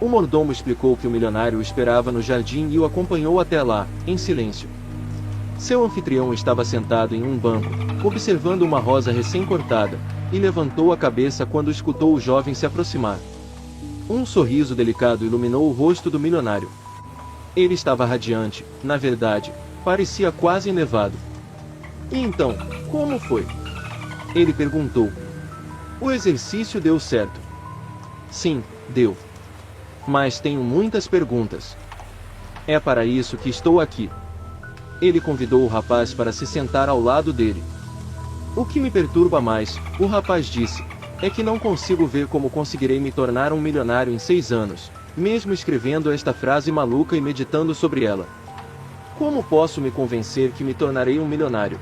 O mordomo explicou que o milionário o esperava no jardim e o acompanhou até lá, em silêncio. Seu anfitrião estava sentado em um banco, observando uma rosa recém-cortada, e levantou a cabeça quando escutou o jovem se aproximar. Um sorriso delicado iluminou o rosto do milionário. Ele estava radiante, na verdade, parecia quase enlevado. E então, como foi? Ele perguntou. O exercício deu certo. Sim, deu. Mas tenho muitas perguntas. É para isso que estou aqui. Ele convidou o rapaz para se sentar ao lado dele. O que me perturba mais, o rapaz disse, é que não consigo ver como conseguirei me tornar um milionário em 6 anos, mesmo escrevendo esta frase maluca e meditando sobre ela. Como posso me convencer que me tornarei um milionário?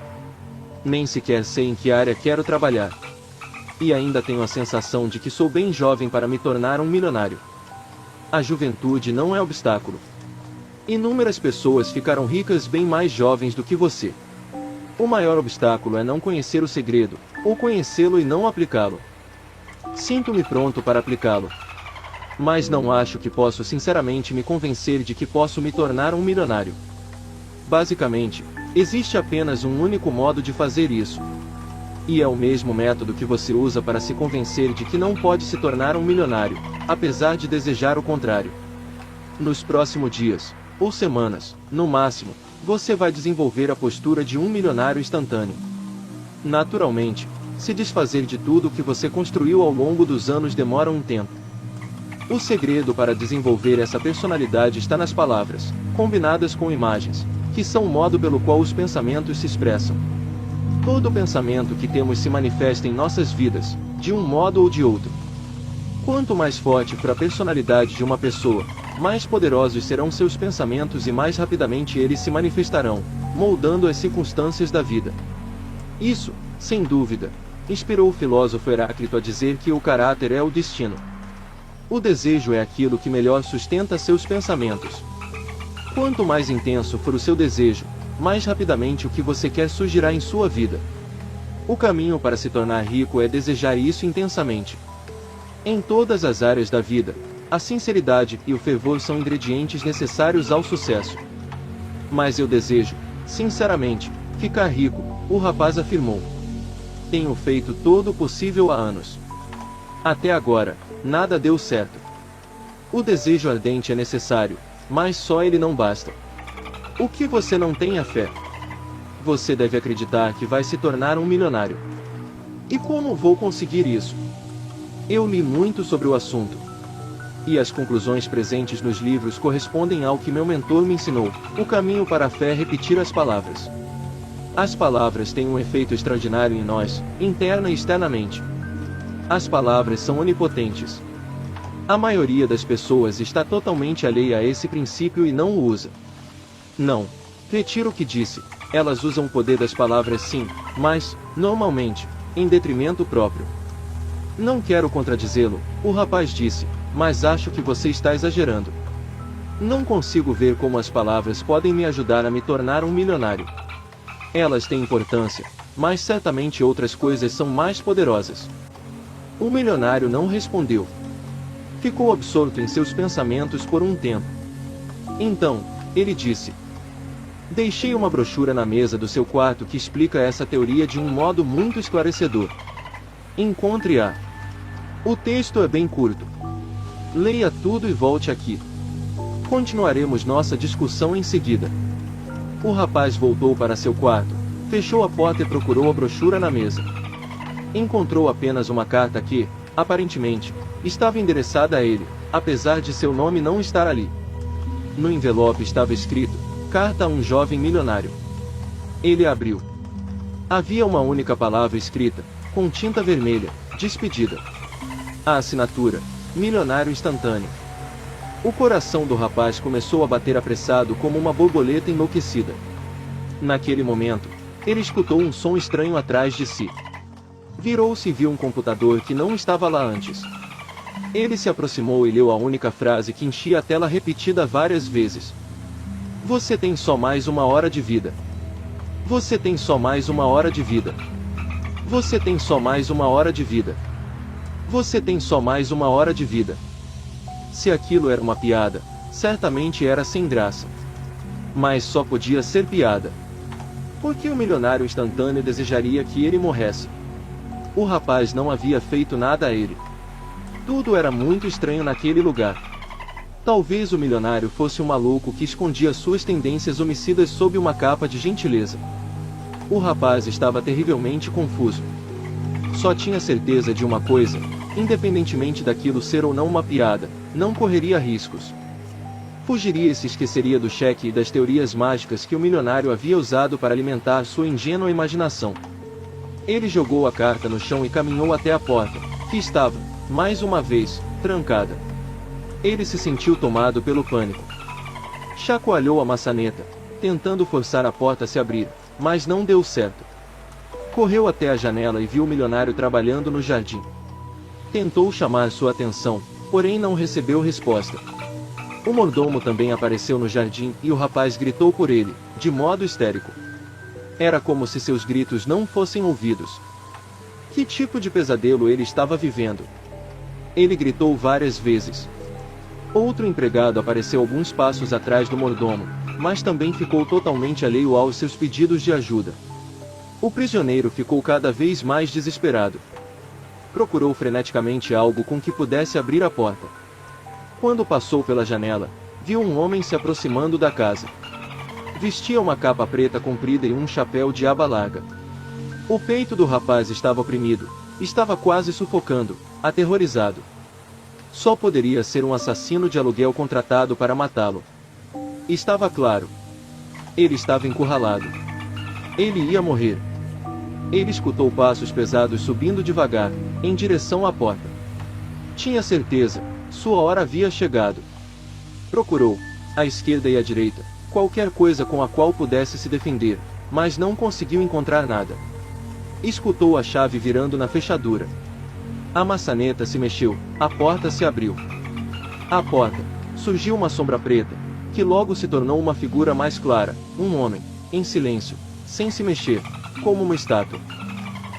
Nem sequer sei em que área quero trabalhar. E ainda tenho a sensação de que sou bem jovem para me tornar um milionário. A juventude não é obstáculo. Inúmeras pessoas ficaram ricas bem mais jovens do que você. O maior obstáculo é não conhecer o segredo, ou conhecê-lo e não aplicá-lo. Sinto-me pronto para aplicá-lo. Mas não acho que posso sinceramente me convencer de que posso me tornar um milionário. Basicamente, existe apenas um único modo de fazer isso. E é o mesmo método que você usa para se convencer de que não pode se tornar um milionário, apesar de desejar o contrário. Nos próximos dias, ou semanas, no máximo, você vai desenvolver a postura de um milionário instantâneo. Naturalmente, se desfazer de tudo o que você construiu ao longo dos anos demora um tempo. O segredo para desenvolver essa personalidade está nas palavras, combinadas com imagens, que são o modo pelo qual os pensamentos se expressam. Todo pensamento que temos se manifesta em nossas vidas, de um modo ou de outro. Quanto mais forte for a personalidade de uma pessoa, mais poderosos serão seus pensamentos e mais rapidamente eles se manifestarão, moldando as circunstâncias da vida. Isso, sem dúvida, inspirou o filósofo Heráclito a dizer que o caráter é o destino. O desejo é aquilo que melhor sustenta seus pensamentos. Quanto mais intenso for o seu desejo, mais rapidamente o que você quer surgirá em sua vida. O caminho para se tornar rico é desejar isso intensamente. Em todas as áreas da vida, a sinceridade e o fervor são ingredientes necessários ao sucesso. Mas eu desejo, sinceramente, ficar rico, o rapaz afirmou. Tenho feito todo o possível há anos. Até agora, nada deu certo. O desejo ardente é necessário, mas só ele não basta. O que você não tem é fé. Você deve acreditar que vai se tornar um milionário. E como vou conseguir isso? Eu li muito sobre o assunto. E as conclusões presentes nos livros correspondem ao que meu mentor me ensinou. O caminho para a fé é repetir as palavras. As palavras têm um efeito extraordinário em nós, interna e externamente. As palavras são onipotentes. A maioria das pessoas está totalmente alheia a esse princípio e não o usa. Não. Retiro o que disse. Elas usam o poder das palavras sim, mas, normalmente, em detrimento próprio. Não quero contradizê-lo, o rapaz disse, mas acho que você está exagerando. Não consigo ver como as palavras podem me ajudar a me tornar um milionário. Elas têm importância, mas certamente outras coisas são mais poderosas. O milionário não respondeu. Ficou absorto em seus pensamentos por um tempo. Então, ele disse: deixei uma brochura na mesa do seu quarto que explica essa teoria de um modo muito esclarecedor. Encontre-a. O texto é bem curto. Leia tudo e volte aqui. Continuaremos nossa discussão em seguida. O rapaz voltou para seu quarto, fechou a porta e procurou a brochura na mesa. Encontrou apenas uma carta que, aparentemente, estava endereçada a ele, apesar de seu nome não estar ali. No envelope estava escrito: carta a um jovem milionário. Ele abriu. Havia uma única palavra escrita, com tinta vermelha: despedida. A assinatura: milionário instantâneo. O coração do rapaz começou a bater apressado como uma borboleta enlouquecida. Naquele momento, ele escutou um som estranho atrás de si. Virou-se e viu um computador que não estava lá antes. Ele se aproximou e leu a única frase que enchia a tela repetida várias vezes. Você tem só mais uma hora de vida. Você tem só mais uma hora de vida. Você tem só mais uma hora de vida. Você tem só mais uma hora de vida. Se aquilo era uma piada, certamente era sem graça. Mas só podia ser piada. Por que o milionário instantâneo desejaria que ele morresse? O rapaz não havia feito nada a ele. Tudo era muito estranho naquele lugar. Talvez o milionário fosse um maluco que escondia suas tendências homicidas sob uma capa de gentileza. O rapaz estava terrivelmente confuso. Só tinha certeza de uma coisa: independentemente daquilo ser ou não uma piada, não correria riscos. Fugiria e se esqueceria do cheque e das teorias mágicas que o milionário havia usado para alimentar sua ingênua imaginação. Ele jogou a carta no chão e caminhou até a porta, que estava, mais uma vez, trancada. Ele se sentiu tomado pelo pânico. Chacoalhou a maçaneta, tentando forçar a porta a se abrir, mas não deu certo. Correu até a janela e viu o milionário trabalhando no jardim. Tentou chamar sua atenção, porém não recebeu resposta. O mordomo também apareceu no jardim e o rapaz gritou por ele, de modo histérico. Era como se seus gritos não fossem ouvidos. Que tipo de pesadelo ele estava vivendo? Ele gritou várias vezes. Outro empregado apareceu alguns passos atrás do mordomo, mas também ficou totalmente alheio aos seus pedidos de ajuda. O prisioneiro ficou cada vez mais desesperado. Procurou freneticamente algo com que pudesse abrir a porta. Quando passou pela janela, viu um homem se aproximando da casa. Vestia uma capa preta comprida e um chapéu de aba larga. O peito do rapaz estava oprimido, estava quase sufocando, aterrorizado. Só poderia ser um assassino de aluguel contratado para matá-lo. Estava claro. Ele estava encurralado. Ele ia morrer. Ele escutou passos pesados subindo devagar, em direção à porta. Tinha certeza, sua hora havia chegado. Procurou, à esquerda e à direita, qualquer coisa com a qual pudesse se defender, mas não conseguiu encontrar nada. Escutou a chave virando na fechadura. A maçaneta se mexeu, a porta se abriu. À porta, surgiu uma sombra preta, que logo se tornou uma figura mais clara, um homem, em silêncio, sem se mexer, como uma estátua.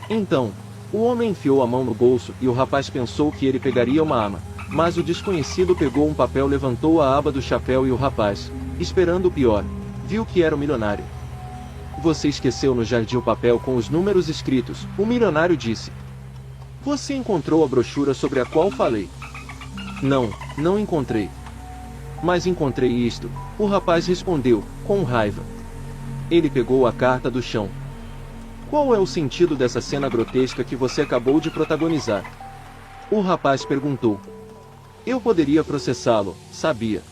Então, o homem enfiou a mão no bolso e o rapaz pensou que ele pegaria uma arma, mas o desconhecido pegou um papel, levantou a aba do chapéu e o rapaz, esperando o pior, viu que era o milionário. Você esqueceu no jardim o papel com os números escritos, o milionário disse. Você encontrou a brochura sobre a qual falei? Não, não encontrei. Mas encontrei isto, o rapaz respondeu, com raiva. Ele pegou a carta do chão. Qual é o sentido dessa cena grotesca que você acabou de protagonizar? O rapaz perguntou. Eu poderia processá-lo, sabia.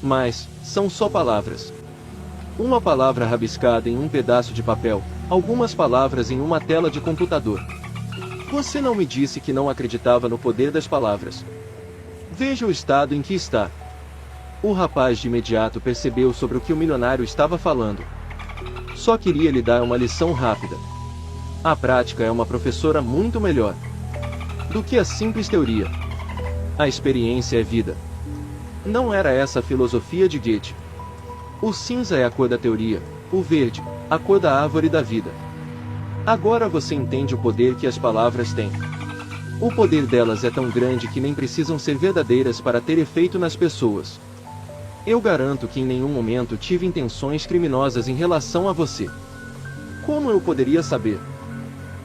Mas, são só palavras. Uma palavra rabiscada em um pedaço de papel, algumas palavras em uma tela de computador. Você não me disse que não acreditava no poder das palavras. Veja o estado em que está. O rapaz de imediato percebeu sobre o que o milionário estava falando. Só queria lhe dar uma lição rápida. A prática é uma professora muito melhor do que a simples teoria. A experiência é vida. Não era essa a filosofia de Goethe. O cinza é a cor da teoria, o verde, a cor da árvore da vida. Agora você entende o poder que as palavras têm. O poder delas é tão grande que nem precisam ser verdadeiras para ter efeito nas pessoas. Eu garanto que em nenhum momento tive intenções criminosas em relação a você. Como eu poderia saber?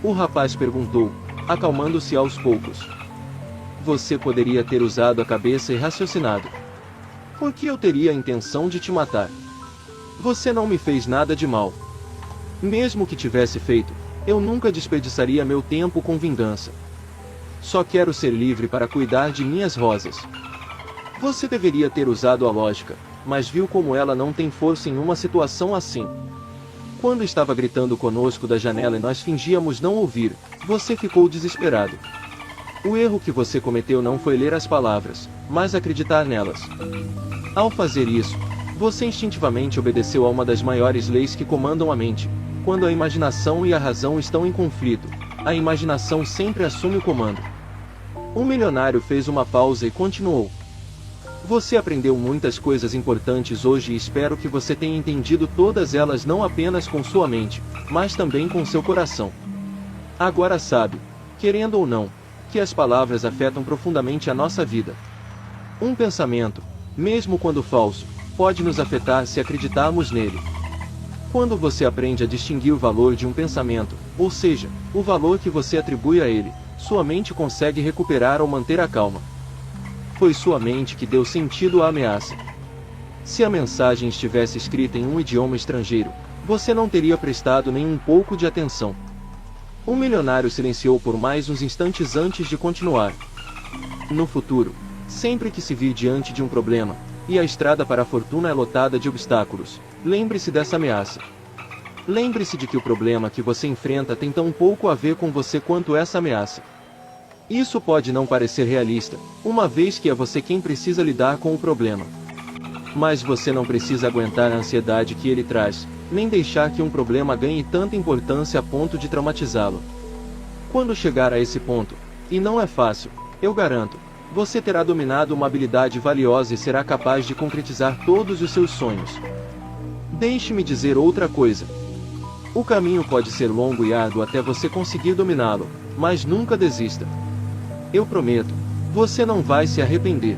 O rapaz perguntou, acalmando-se aos poucos. Você poderia ter usado a cabeça e raciocinado. Por que eu teria a intenção de te matar? Você não me fez nada de mal. Mesmo que tivesse feito, eu nunca desperdiçaria meu tempo com vingança. Só quero ser livre para cuidar de minhas rosas. Você deveria ter usado a lógica, mas viu como ela não tem força em uma situação assim. Quando estava gritando conosco da janela e nós fingíamos não ouvir, você ficou desesperado. O erro que você cometeu não foi ler as palavras, mas acreditar nelas. Ao fazer isso, você instintivamente obedeceu a uma das maiores leis que comandam a mente. Quando a imaginação e a razão estão em conflito, a imaginação sempre assume o comando. O milionário fez uma pausa e continuou. Você aprendeu muitas coisas importantes hoje e espero que você tenha entendido todas elas não apenas com sua mente, mas também com seu coração. Agora sabe, querendo ou não, que as palavras afetam profundamente a nossa vida. Um pensamento, mesmo quando falso, pode nos afetar se acreditarmos nele. Quando você aprende a distinguir o valor de um pensamento, ou seja, o valor que você atribui a ele, sua mente consegue recuperar ou manter a calma. Foi sua mente que deu sentido à ameaça. Se a mensagem estivesse escrita em um idioma estrangeiro, você não teria prestado nem um pouco de atenção. O milionário silenciou por mais uns instantes antes de continuar. No futuro, sempre que se vir diante de um problema, e a estrada para a fortuna é lotada de obstáculos, lembre-se dessa ameaça. Lembre-se de que o problema que você enfrenta tem tão pouco a ver com você quanto essa ameaça. Isso pode não parecer realista, uma vez que é você quem precisa lidar com o problema. Mas você não precisa aguentar a ansiedade que ele traz, nem deixar que um problema ganhe tanta importância a ponto de traumatizá-lo. Quando chegar a esse ponto, e não é fácil, eu garanto, você terá dominado uma habilidade valiosa e será capaz de concretizar todos os seus sonhos. Deixe-me dizer outra coisa. O caminho pode ser longo e árduo até você conseguir dominá-lo, mas nunca desista. Eu prometo, você não vai se arrepender.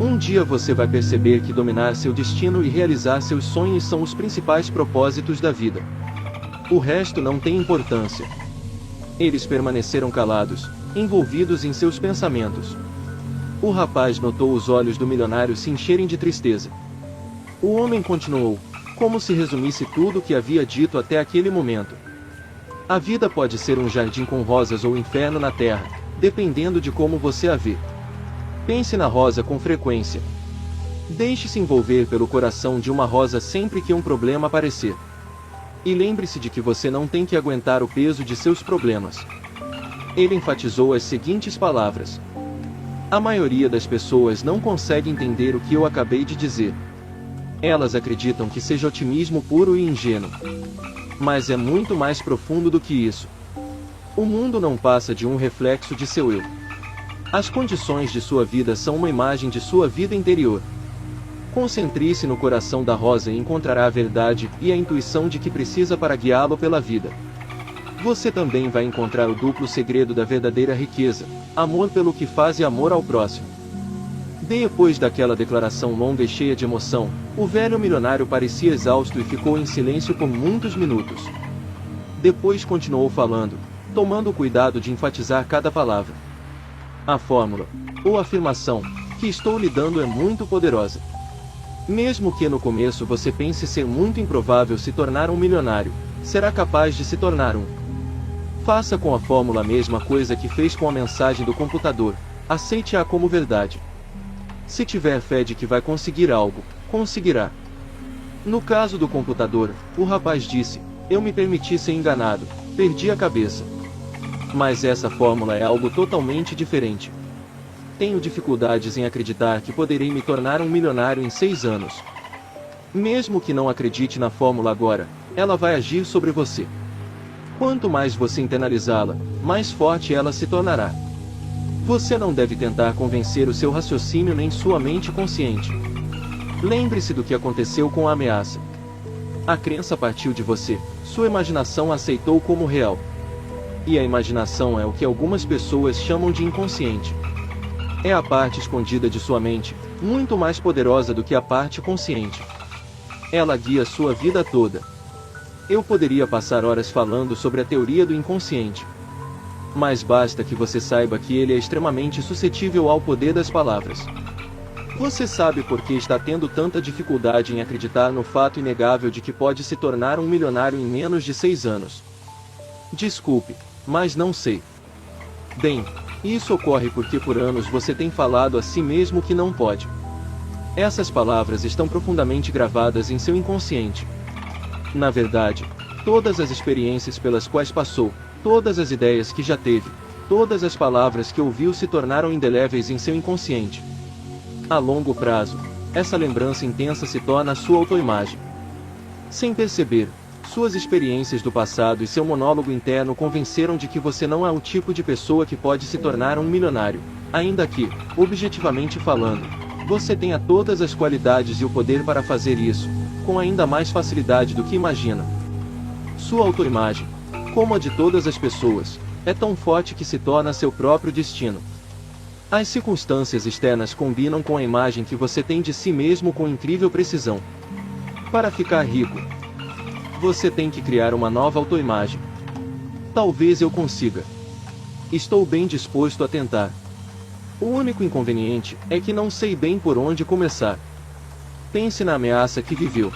Um dia você vai perceber que dominar seu destino e realizar seus sonhos são os principais propósitos da vida. O resto não tem importância. Eles permaneceram calados, envolvidos em seus pensamentos. O rapaz notou os olhos do milionário se encherem de tristeza. O homem continuou, como se resumisse tudo o que havia dito até aquele momento. A vida pode ser um jardim com rosas ou um inferno na terra, dependendo de como você a vê. Pense na rosa com frequência. Deixe-se envolver pelo coração de uma rosa sempre que um problema aparecer. E lembre-se de que você não tem que aguentar o peso de seus problemas. Ele enfatizou as seguintes palavras. A maioria das pessoas não consegue entender o que eu acabei de dizer. Elas acreditam que seja otimismo puro e ingênuo. Mas é muito mais profundo do que isso. O mundo não passa de um reflexo de seu eu. As condições de sua vida são uma imagem de sua vida interior. Concentre-se no coração da rosa e encontrará a verdade e a intuição de que precisa para guiá-lo pela vida. Você também vai encontrar o duplo segredo da verdadeira riqueza, amor pelo que faz e amor ao próximo. Depois daquela declaração longa e cheia de emoção, o velho milionário parecia exausto e ficou em silêncio por muitos minutos. Depois continuou falando, tomando cuidado de enfatizar cada palavra. A fórmula, ou afirmação, que estou lhe dando é muito poderosa. Mesmo que no começo você pense ser muito improvável se tornar um milionário, será capaz de se tornar um. Faça com a fórmula a mesma coisa que fez com a mensagem do computador, aceite-a como verdade. Se tiver fé de que vai conseguir algo, conseguirá. No caso do computador, o rapaz disse, eu me permiti ser enganado, perdi a cabeça. Mas essa fórmula é algo totalmente diferente. Tenho dificuldades em acreditar que poderei me tornar um milionário em 6 anos. Mesmo que não acredite na fórmula agora, ela vai agir sobre você. Quanto mais você internalizá-la, mais forte ela se tornará. Você não deve tentar convencer o seu raciocínio nem sua mente consciente. Lembre-se do que aconteceu com a ameaça. A crença partiu de você, sua imaginação a aceitou como real. E a imaginação é o que algumas pessoas chamam de inconsciente. É a parte escondida de sua mente, muito mais poderosa do que a parte consciente. Ela guia sua vida toda. Eu poderia passar horas falando sobre a teoria do inconsciente. Mas basta que você saiba que ele é extremamente suscetível ao poder das palavras. Você sabe por que está tendo tanta dificuldade em acreditar no fato inegável de que pode se tornar um milionário em menos de 6 anos. Desculpe, mas não sei. Bem, isso ocorre porque por anos você tem falado a si mesmo que não pode. Essas palavras estão profundamente gravadas em seu inconsciente. Na verdade, todas as experiências pelas quais passou, todas as ideias que já teve, todas as palavras que ouviu se tornaram indeléveis em seu inconsciente. A longo prazo, essa lembrança intensa se torna a sua autoimagem. Sem perceber, suas experiências do passado e seu monólogo interno convenceram de que você não é o tipo de pessoa que pode se tornar um milionário, ainda que, objetivamente falando, você tenha todas as qualidades e o poder para fazer isso, com ainda mais facilidade do que imagina. Sua autoimagem, como a de todas as pessoas, é tão forte que se torna seu próprio destino. As circunstâncias externas combinam com a imagem que você tem de si mesmo com incrível precisão. Para ficar rico, você tem que criar uma nova autoimagem. Talvez eu consiga. Estou bem disposto a tentar. O único inconveniente é que não sei bem por onde começar. Pense na ameaça que viveu.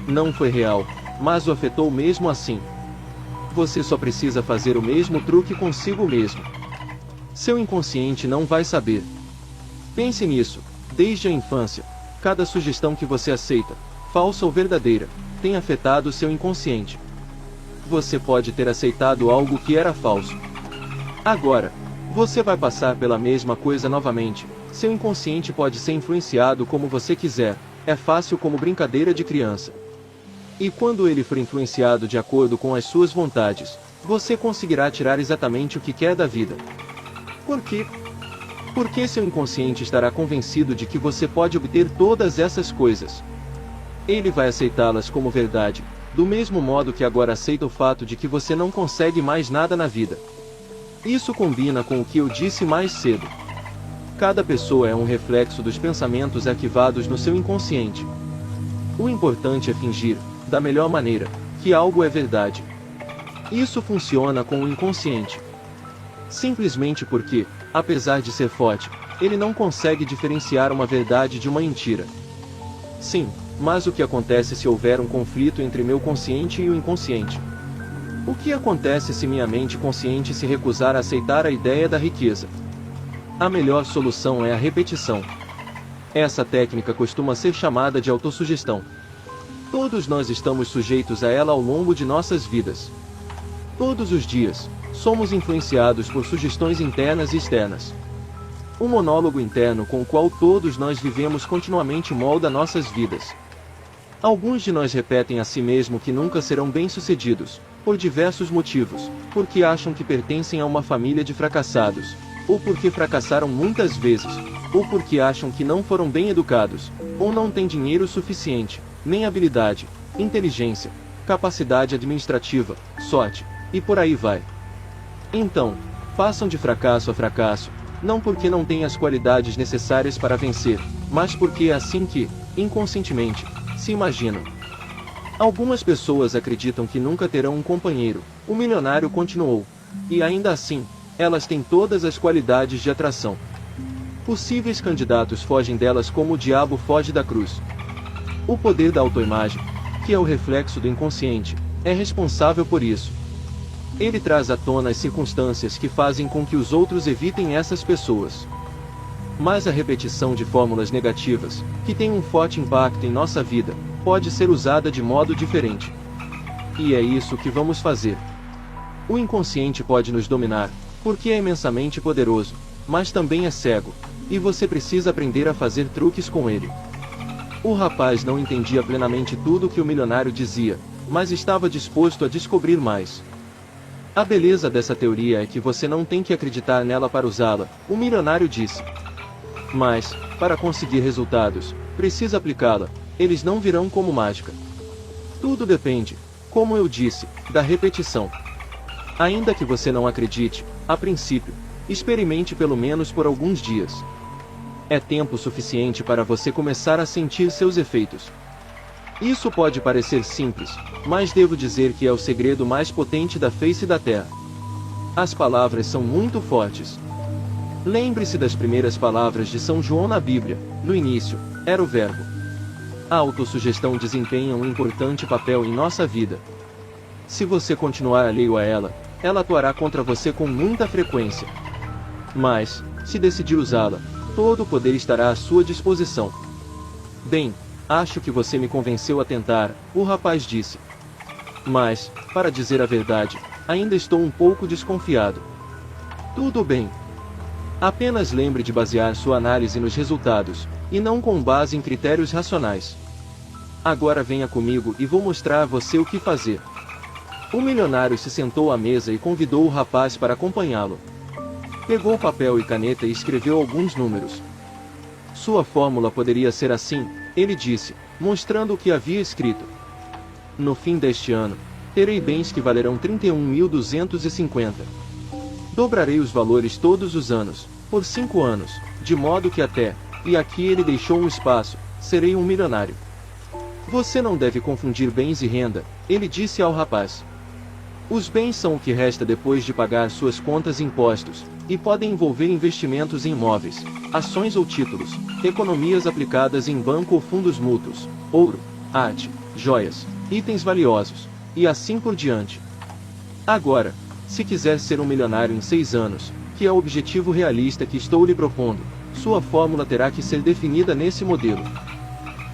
Não foi real, mas o afetou mesmo assim. Você só precisa fazer o mesmo truque consigo mesmo. Seu inconsciente não vai saber. Pense nisso, desde a infância. Cada sugestão que você aceita, falsa ou verdadeira, tem afetado seu inconsciente. Você pode ter aceitado algo que era falso. Agora, você vai passar pela mesma coisa novamente. Seu inconsciente pode ser influenciado como você quiser, é fácil como brincadeira de criança. E quando ele for influenciado de acordo com as suas vontades, você conseguirá tirar exatamente o que quer da vida. Por quê? Porque seu inconsciente estará convencido de que você pode obter todas essas coisas. Ele vai aceitá-las como verdade, do mesmo modo que agora aceita o fato de que você não consegue mais nada na vida. Isso combina com o que eu disse mais cedo. Cada pessoa é um reflexo dos pensamentos arquivados no seu inconsciente. O importante é fingir, da melhor maneira, que algo é verdade. Isso funciona com o inconsciente. Simplesmente porque, apesar de ser forte, ele não consegue diferenciar uma verdade de uma mentira. Sim, mas o que acontece se houver um conflito entre meu consciente e o inconsciente? O que acontece se minha mente consciente se recusar a aceitar a ideia da riqueza? A melhor solução é a repetição. Essa técnica costuma ser chamada de autossugestão. Todos nós estamos sujeitos a ela ao longo de nossas vidas. Todos os dias, somos influenciados por sugestões internas e externas. Um monólogo interno com o qual todos nós vivemos continuamente molda nossas vidas. Alguns de nós repetem a si mesmo que nunca serão bem-sucedidos, por diversos motivos, porque acham que pertencem a uma família de fracassados, ou porque fracassaram muitas vezes, ou porque acham que não foram bem educados, ou não têm dinheiro suficiente, nem habilidade, inteligência, capacidade administrativa, sorte, e por aí vai. Então, passam de fracasso a fracasso, não porque não têm as qualidades necessárias para vencer, mas porque é assim que, inconscientemente, se imaginam. Algumas pessoas acreditam que nunca terão um companheiro, o milionário continuou, e ainda assim, elas têm todas as qualidades de atração. Possíveis candidatos fogem delas como o diabo foge da cruz. O poder da autoimagem, que é o reflexo do inconsciente, é responsável por isso. Ele traz à tona as circunstâncias que fazem com que os outros evitem essas pessoas. Mas a repetição de fórmulas negativas, que tem um forte impacto em nossa vida, pode ser usada de modo diferente. E é isso que vamos fazer. O inconsciente pode nos dominar, porque é imensamente poderoso, mas também é cego, e você precisa aprender a fazer truques com ele. O rapaz não entendia plenamente tudo o que o milionário dizia, mas estava disposto a descobrir mais. A beleza dessa teoria é que você não tem que acreditar nela para usá-la, o milionário disse. Mas, para conseguir resultados, precisa aplicá-la, eles não virão como mágica. Tudo depende, como eu disse, da repetição. Ainda que você não acredite, a princípio, experimente pelo menos por alguns dias. É tempo suficiente para você começar a sentir seus efeitos. Isso pode parecer simples, mas devo dizer que é o segredo mais potente da face da Terra. As palavras são muito fortes. Lembre-se das primeiras palavras de São João na Bíblia, no início, era o Verbo. A autossugestão desempenha um importante papel em nossa vida. Se você continuar alheio a ela, ela atuará contra você com muita frequência. Mas, se decidir usá-la, todo o poder estará à sua disposição. Bem, acho que você me convenceu a tentar, o rapaz disse. Mas, para dizer a verdade, ainda estou um pouco desconfiado. Tudo bem. Apenas lembre de basear sua análise nos resultados, e não com base em critérios racionais. Agora venha comigo e vou mostrar a você o que fazer. O milionário se sentou à mesa e convidou o rapaz para acompanhá-lo. Pegou papel e caneta e escreveu alguns números. Sua fórmula poderia ser assim, ele disse, mostrando o que havia escrito. No fim deste ano, terei bens que valerão 31.250. Dobrarei os valores todos os anos, por 5 anos, de modo que até, e aqui ele deixou um espaço, serei um milionário. Você não deve confundir bens e renda, ele disse ao rapaz. Os bens são o que resta depois de pagar suas contas e impostos, e podem envolver investimentos em imóveis, ações ou títulos, economias aplicadas em banco ou fundos mútuos, ouro, arte, joias, itens valiosos, e assim por diante. Agora, se quiser ser um milionário em 6 anos, que é o objetivo realista que estou lhe propondo, sua fórmula terá que ser definida nesse modelo.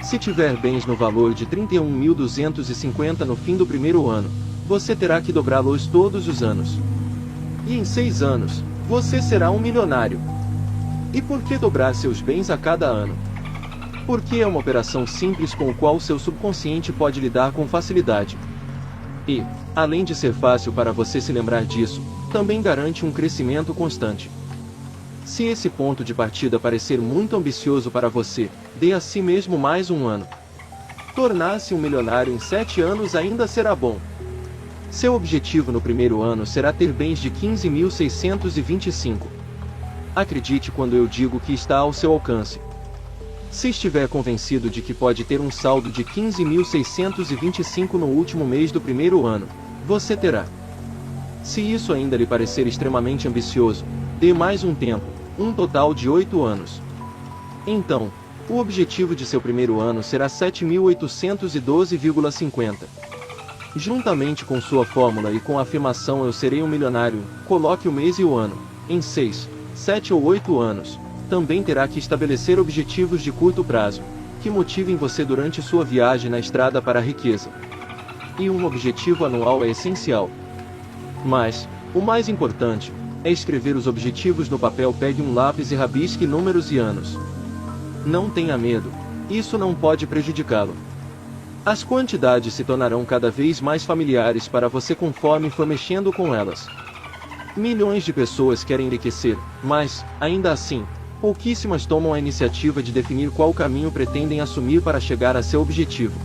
Se tiver bens no valor de 31.250 no fim do primeiro ano, você terá que dobrá-los todos os anos. E em 6 anos, você será um milionário. E por que dobrar seus bens a cada ano? Porque é uma operação simples com a qual seu subconsciente pode lidar com facilidade. E, além de ser fácil para você se lembrar disso, também garante um crescimento constante. Se esse ponto de partida parecer muito ambicioso para você, dê a si mesmo mais um ano. Tornar-se um milionário em 7 anos ainda será bom. Seu objetivo no primeiro ano será ter bens de 15.625. Acredite quando eu digo que está ao seu alcance. Se estiver convencido de que pode ter um saldo de 15.625 no último mês do primeiro ano, você terá. Se isso ainda lhe parecer extremamente ambicioso, dê mais um tempo, um total de 8 anos. Então, o objetivo de seu primeiro ano será 7.812,50. Juntamente com sua fórmula e com a afirmação "eu serei um milionário", coloque o mês e o ano, em 6, 7 ou 8 anos. Também terá que estabelecer objetivos de curto prazo, que motivem você durante sua viagem na estrada para a riqueza. E um objetivo anual é essencial. Mas, o mais importante, é escrever os objetivos no papel. Pegue um lápis e rabisque números e anos. Não tenha medo, isso não pode prejudicá-lo. As quantidades se tornarão cada vez mais familiares para você conforme for mexendo com elas. Milhões de pessoas querem enriquecer, mas, ainda assim, pouquíssimas tomam a iniciativa de definir qual caminho pretendem assumir para chegar a seu objetivo.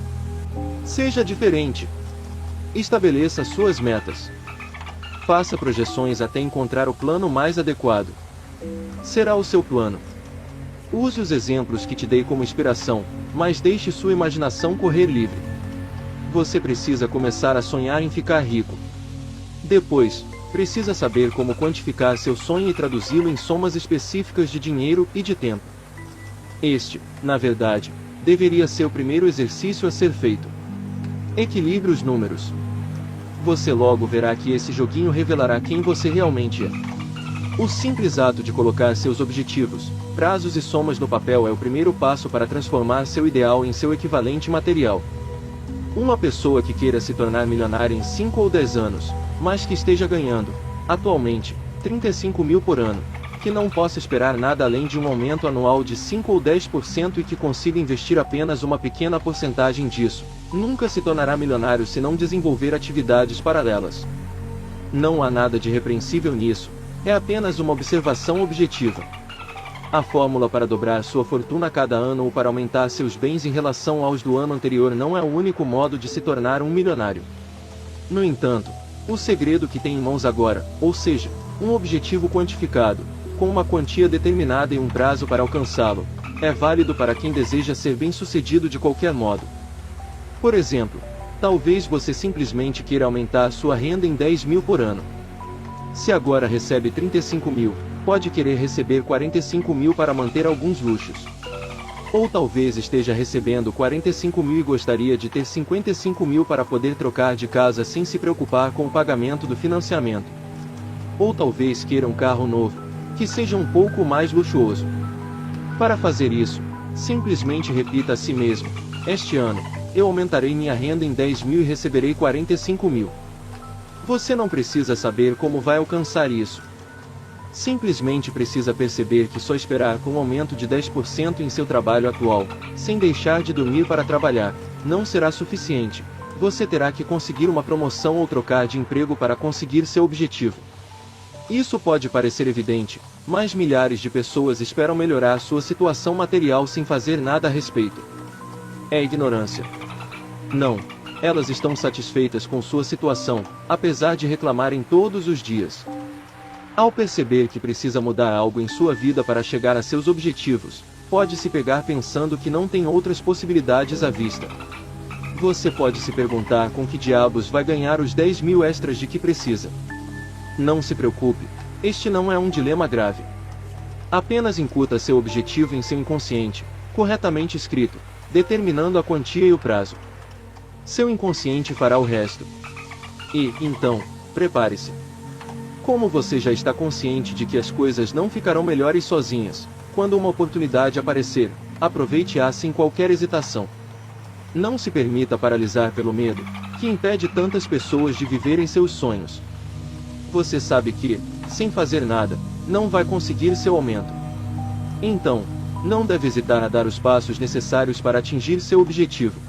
Seja diferente. Estabeleça suas metas. Faça projeções até encontrar o plano mais adequado. Será o seu plano. Use os exemplos que te dei como inspiração, mas deixe sua imaginação correr livre. Você precisa começar a sonhar em ficar rico. Depois, precisa saber como quantificar seu sonho e traduzi-lo em somas específicas de dinheiro e de tempo. Este, na verdade, deveria ser o primeiro exercício a ser feito. Equilibre os números. Você logo verá que esse joguinho revelará quem você realmente é. O simples ato de colocar seus objetivos, prazos e somas no papel é o primeiro passo para transformar seu ideal em seu equivalente material. Uma pessoa que queira se tornar milionária em 5 ou 10 anos, mas que esteja ganhando, atualmente, 35 mil por ano, que não possa esperar nada além de um aumento anual de 5 ou 10% e que consiga investir apenas uma pequena porcentagem disso, nunca se tornará milionário se não desenvolver atividades paralelas. Não há nada de repreensível nisso, é apenas uma observação objetiva. A fórmula para dobrar sua fortuna a cada ano ou para aumentar seus bens em relação aos do ano anterior não é o único modo de se tornar um milionário. No entanto, o segredo que tem em mãos agora, ou seja, um objetivo quantificado, com uma quantia determinada e um prazo para alcançá-lo, é válido para quem deseja ser bem-sucedido de qualquer modo. Por exemplo, talvez você simplesmente queira aumentar sua renda em 10 mil por ano. Se agora recebe 35 mil, pode querer receber 45 mil para manter alguns luxos. Ou talvez esteja recebendo 45 mil e gostaria de ter 55 mil para poder trocar de casa sem se preocupar com o pagamento do financiamento. Ou talvez queira um carro novo, que seja um pouco mais luxuoso. Para fazer isso, simplesmente repita a si mesmo: este ano, eu aumentarei minha renda em 10 mil e receberei 45 mil. Você não precisa saber como vai alcançar isso. Simplesmente precisa perceber que só esperar com um aumento de 10% em seu trabalho atual, sem deixar de dormir para trabalhar, não será suficiente. Você terá que conseguir uma promoção ou trocar de emprego para conseguir seu objetivo. Isso pode parecer evidente, mas milhares de pessoas esperam melhorar sua situação material sem fazer nada a respeito. É ignorância. Não, elas estão satisfeitas com sua situação, apesar de reclamarem todos os dias. Ao perceber que precisa mudar algo em sua vida para chegar a seus objetivos, pode se pegar pensando que não tem outras possibilidades à vista. Você pode se perguntar com que diabos vai ganhar os 10 mil extras de que precisa. Não se preocupe, este não é um dilema grave. Apenas incuta seu objetivo em seu inconsciente, corretamente escrito, determinando a quantia e o prazo. Seu inconsciente fará o resto. E, então, prepare-se. Como você já está consciente de que as coisas não ficarão melhores sozinhas, quando uma oportunidade aparecer, aproveite-a sem qualquer hesitação. Não se permita paralisar pelo medo, que impede tantas pessoas de viverem seus sonhos. Você sabe que, sem fazer nada, não vai conseguir seu aumento. Então, não deve hesitar a dar os passos necessários para atingir seu objetivo.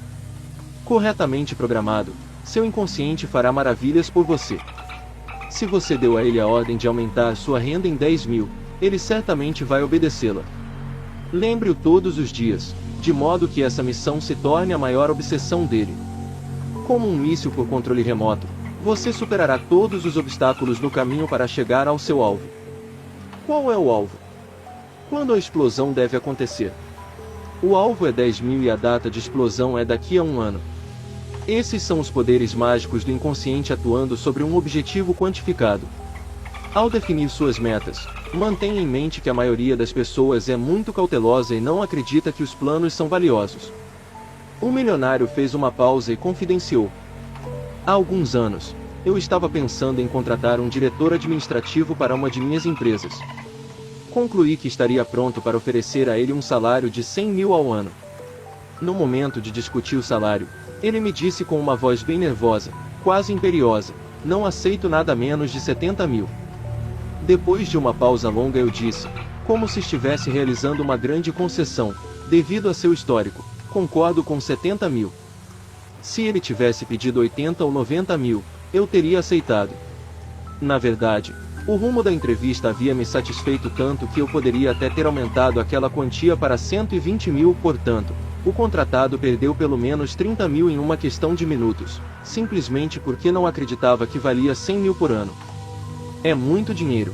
Corretamente programado, seu inconsciente fará maravilhas por você. Se você deu a ele a ordem de aumentar sua renda em 10 mil, ele certamente vai obedecê-la. Lembre-o todos os dias, de modo que essa missão se torne a maior obsessão dele. Como um míssil por controle remoto, você superará todos os obstáculos no caminho para chegar ao seu alvo. Qual é o alvo? Quando a explosão deve acontecer? O alvo é 10 mil e a data de explosão é daqui a 1 ano. Esses são os poderes mágicos do inconsciente atuando sobre um objetivo quantificado. Ao definir suas metas, mantenha em mente que a maioria das pessoas é muito cautelosa e não acredita que os planos são valiosos. O milionário fez uma pausa e confidenciou. Há alguns anos, eu estava pensando em contratar um diretor administrativo para uma de minhas empresas. Concluí que estaria pronto para oferecer a ele um salário de 100 mil ao ano. No momento de discutir o salário, ele me disse com uma voz bem nervosa, quase imperiosa: não aceito nada menos de 70 mil. Depois de uma pausa longa eu disse, como se estivesse realizando uma grande concessão, devido a seu histórico: concordo com 70 mil. Se ele tivesse pedido 80 ou 90 mil, eu teria aceitado. Na verdade, o rumo da entrevista havia me satisfeito tanto que eu poderia até ter aumentado aquela quantia para 120 mil, portanto, o contratado perdeu pelo menos 30 mil em uma questão de minutos, simplesmente porque não acreditava que valia 100 mil por ano. É muito dinheiro.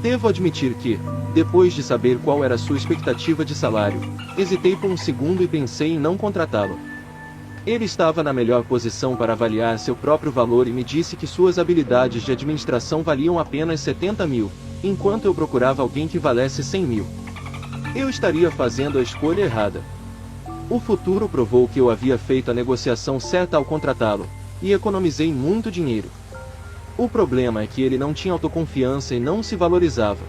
Devo admitir que, depois de saber qual era sua expectativa de salário, hesitei por um segundo e pensei em não contratá-lo. Ele estava na melhor posição para avaliar seu próprio valor e me disse que suas habilidades de administração valiam apenas 70 mil, enquanto eu procurava alguém que valesse 100 mil. Eu estaria fazendo a escolha errada. O futuro provou que eu havia feito a negociação certa ao contratá-lo, e economizei muito dinheiro. O problema é que ele não tinha autoconfiança e não se valorizava.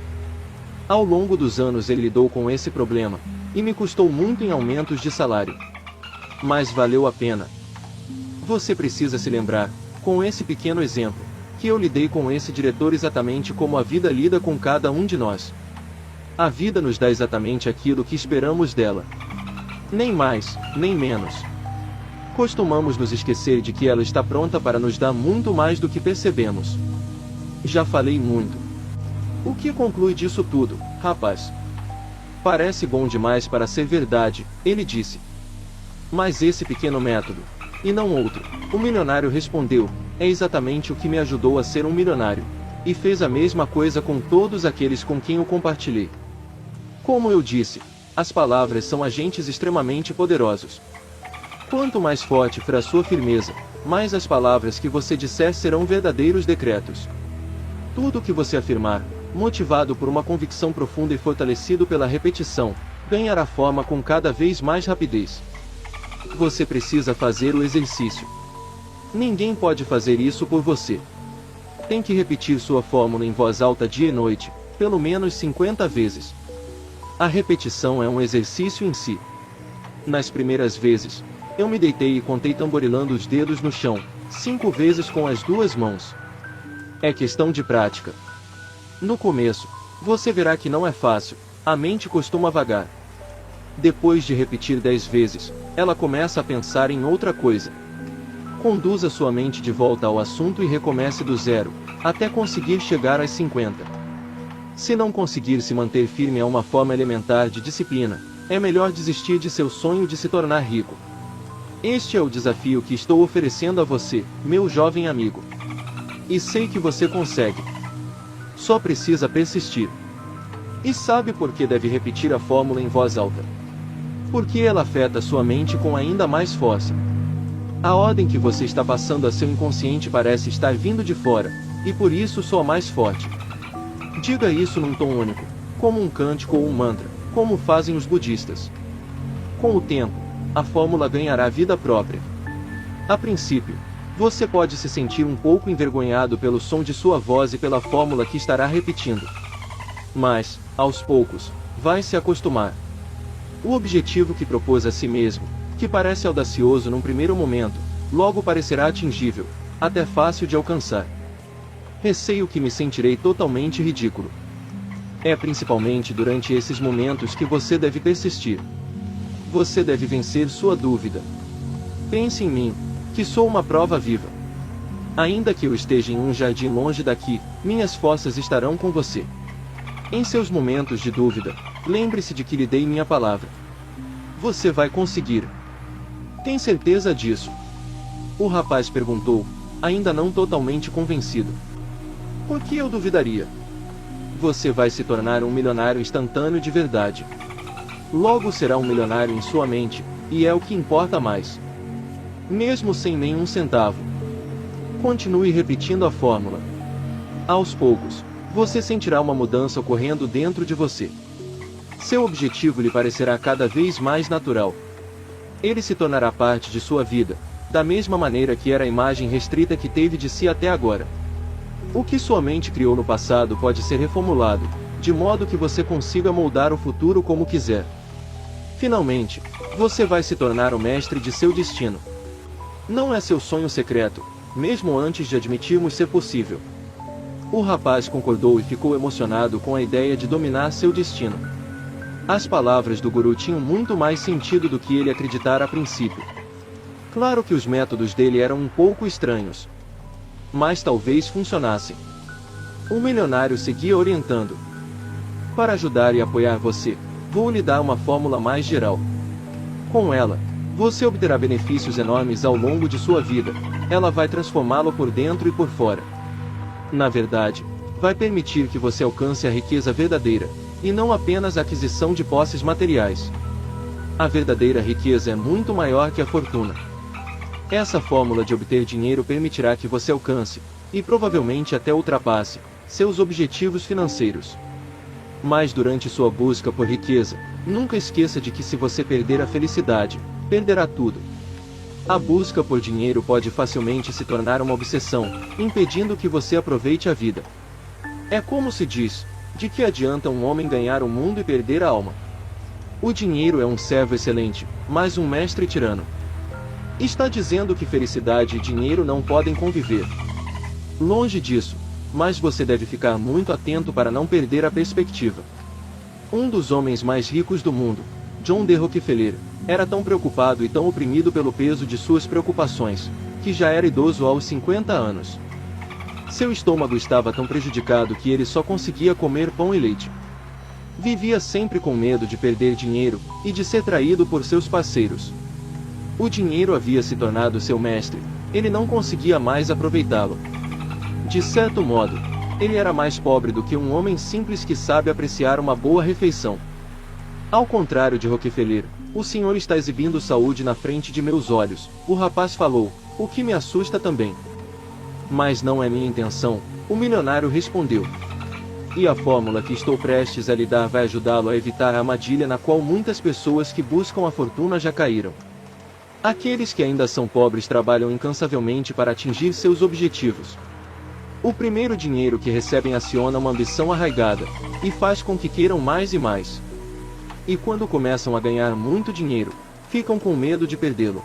Ao longo dos anos ele lidou com esse problema, e me custou muito em aumentos de salário. Mas valeu a pena. Você precisa se lembrar, com esse pequeno exemplo, que eu lidei com esse diretor exatamente como a vida lida com cada um de nós. A vida nos dá exatamente aquilo que esperamos dela. Nem mais, nem menos. Costumamos nos esquecer de que ela está pronta para nos dar muito mais do que percebemos. Já falei muito. O que conclui disso tudo, rapaz? Parece bom demais para ser verdade, ele disse. Mas esse pequeno método, e não outro, o milionário respondeu, é exatamente o que me ajudou a ser um milionário. E fez a mesma coisa com todos aqueles com quem eu compartilhei. Como eu disse, as palavras são agentes extremamente poderosos. Quanto mais forte for a sua firmeza, mais as palavras que você disser serão verdadeiros decretos. Tudo o que você afirmar, motivado por uma convicção profunda e fortalecido pela repetição, ganhará forma com cada vez mais rapidez. Você precisa fazer o exercício. Ninguém pode fazer isso por você. Tem que repetir sua fórmula em voz alta dia e noite, pelo menos 50 vezes. A repetição é um exercício em si. Nas primeiras vezes, eu me deitei e contei tamborilando os dedos no chão, 5 vezes com as 2 mãos. É questão de prática. No começo, você verá que não é fácil, a mente costuma vagar. Depois de repetir 10 vezes, ela começa a pensar em outra coisa. Conduza sua mente de volta ao assunto e recomece do zero, até conseguir chegar às 50. Se não conseguir se manter firme a uma forma elementar de disciplina, é melhor desistir de seu sonho de se tornar rico. Este é o desafio que estou oferecendo a você, meu jovem amigo. E sei que você consegue. Só precisa persistir. E sabe por que deve repetir a fórmula em voz alta? Porque ela afeta sua mente com ainda mais força. A ordem que você está passando a seu inconsciente parece estar vindo de fora, e por isso soa mais forte. Diga isso num tom único, como um cântico ou um mantra, como fazem os budistas. Com o tempo, a fórmula ganhará vida própria. A princípio, você pode se sentir um pouco envergonhado pelo som de sua voz e pela fórmula que estará repetindo. Mas, aos poucos, vai se acostumar. O objetivo que propôs a si mesmo, que parece audacioso num primeiro momento, logo parecerá atingível, até fácil de alcançar. Receio que me sentirei totalmente ridículo. É principalmente durante esses momentos que você deve persistir. Você deve vencer sua dúvida. Pense em mim, que sou uma prova viva. Ainda que eu esteja em um jardim longe daqui, minhas forças estarão com você. Em seus momentos de dúvida, lembre-se de que lhe dei minha palavra. Você vai conseguir. Tem certeza disso? O rapaz perguntou, ainda não totalmente convencido. Por que eu duvidaria? Você vai se tornar um milionário instantâneo de verdade. Logo será um milionário em sua mente, e é o que importa mais. Mesmo sem nenhum centavo. Continue repetindo a fórmula. Aos poucos, você sentirá uma mudança ocorrendo dentro de você. Seu objetivo lhe parecerá cada vez mais natural. Ele se tornará parte de sua vida, da mesma maneira que era a imagem restrita que teve de si até agora. O que sua mente criou no passado pode ser reformulado, de modo que você consiga moldar o futuro como quiser. Finalmente, você vai se tornar o mestre de seu destino. Não é seu sonho secreto, mesmo antes de admitirmos ser possível. O rapaz concordou e ficou emocionado com a ideia de dominar seu destino. As palavras do guru tinham muito mais sentido do que ele acreditara a princípio. Claro que os métodos dele eram um pouco estranhos. Mas talvez funcionassem. O milionário seguia orientando. Para ajudar e apoiar você, vou lhe dar uma fórmula mais geral. Com ela, você obterá benefícios enormes ao longo de sua vida. Ela vai transformá-lo por dentro e por fora. Na verdade, vai permitir que você alcance a riqueza verdadeira, e não apenas a aquisição de posses materiais. A verdadeira riqueza é muito maior que a fortuna. Essa fórmula de obter dinheiro permitirá que você alcance, e provavelmente até ultrapasse, seus objetivos financeiros. Mas durante sua busca por riqueza, nunca esqueça de que se você perder a felicidade, perderá tudo. A busca por dinheiro pode facilmente se tornar uma obsessão, impedindo que você aproveite a vida. É como se diz, de que adianta um homem ganhar o mundo e perder a alma? O dinheiro é um servo excelente, mas um mestre tirano. Está dizendo que felicidade e dinheiro não podem conviver. Longe disso, mas você deve ficar muito atento para não perder a perspectiva. Um dos homens mais ricos do mundo, John D. Rockefeller, era tão preocupado e tão oprimido pelo peso de suas preocupações, que já era idoso aos 50 anos. Seu estômago estava tão prejudicado que ele só conseguia comer pão e leite. Vivia sempre com medo de perder dinheiro, e de ser traído por seus parceiros. O dinheiro havia se tornado seu mestre, ele não conseguia mais aproveitá-lo. De certo modo, ele era mais pobre do que um homem simples que sabe apreciar uma boa refeição. Ao contrário de Rockefeller, o senhor está exibindo saúde na frente de meus olhos, o rapaz falou, o que me assusta também. Mas não é minha intenção, o milionário respondeu. E a fórmula que estou prestes a lhe dar vai ajudá-lo a evitar a armadilha na qual muitas pessoas que buscam a fortuna já caíram. Aqueles que ainda são pobres trabalham incansavelmente para atingir seus objetivos. O primeiro dinheiro que recebem aciona uma ambição arraigada, e faz com que queiram mais e mais. E quando começam a ganhar muito dinheiro, ficam com medo de perdê-lo.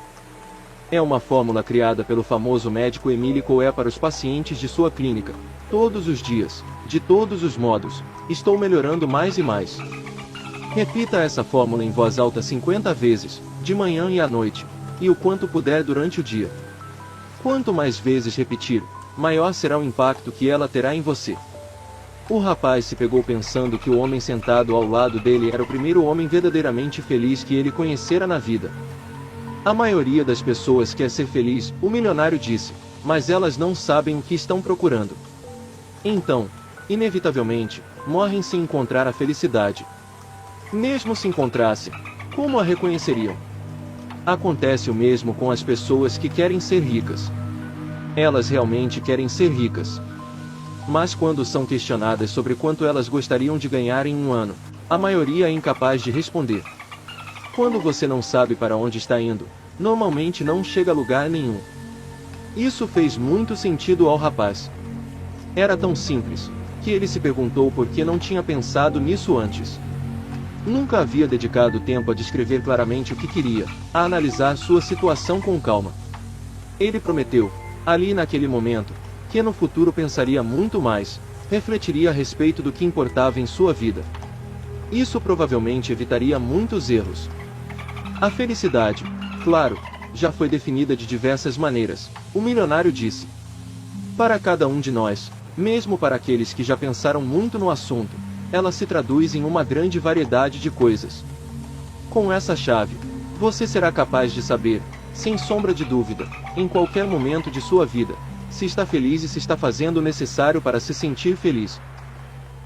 É uma fórmula criada pelo famoso médico Emile Coe para os pacientes de sua clínica. Todos os dias, de todos os modos, estou melhorando mais e mais. Repita essa fórmula em voz alta 50 vezes, de manhã e à noite, e o quanto puder durante o dia. Quanto mais vezes repetir, maior será o impacto que ela terá em você. O rapaz se pegou pensando que o homem sentado ao lado dele era o primeiro homem verdadeiramente feliz que ele conhecera na vida. A maioria das pessoas quer ser feliz, o milionário disse, mas elas não sabem o que estão procurando. Então, inevitavelmente, morrem sem encontrar a felicidade. Mesmo se encontrassem, como a reconheceriam? Acontece o mesmo com as pessoas que querem ser ricas. Elas realmente querem ser ricas. Mas quando são questionadas sobre quanto elas gostariam de ganhar em um ano, a maioria é incapaz de responder. Quando você não sabe para onde está indo, normalmente não chega a lugar nenhum. Isso fez muito sentido ao rapaz. Era tão simples, que ele se perguntou por que não tinha pensado nisso antes. Nunca havia dedicado tempo a descrever claramente o que queria, a analisar sua situação com calma. Ele prometeu, ali naquele momento, que no futuro pensaria muito mais, refletiria a respeito do que importava em sua vida. Isso provavelmente evitaria muitos erros. A felicidade, claro, já foi definida de diversas maneiras, o milionário disse. Para cada um de nós, mesmo para aqueles que já pensaram muito no assunto, ela se traduz em uma grande variedade de coisas. Com essa chave, você será capaz de saber, sem sombra de dúvida, em qualquer momento de sua vida, se está feliz e se está fazendo o necessário para se sentir feliz.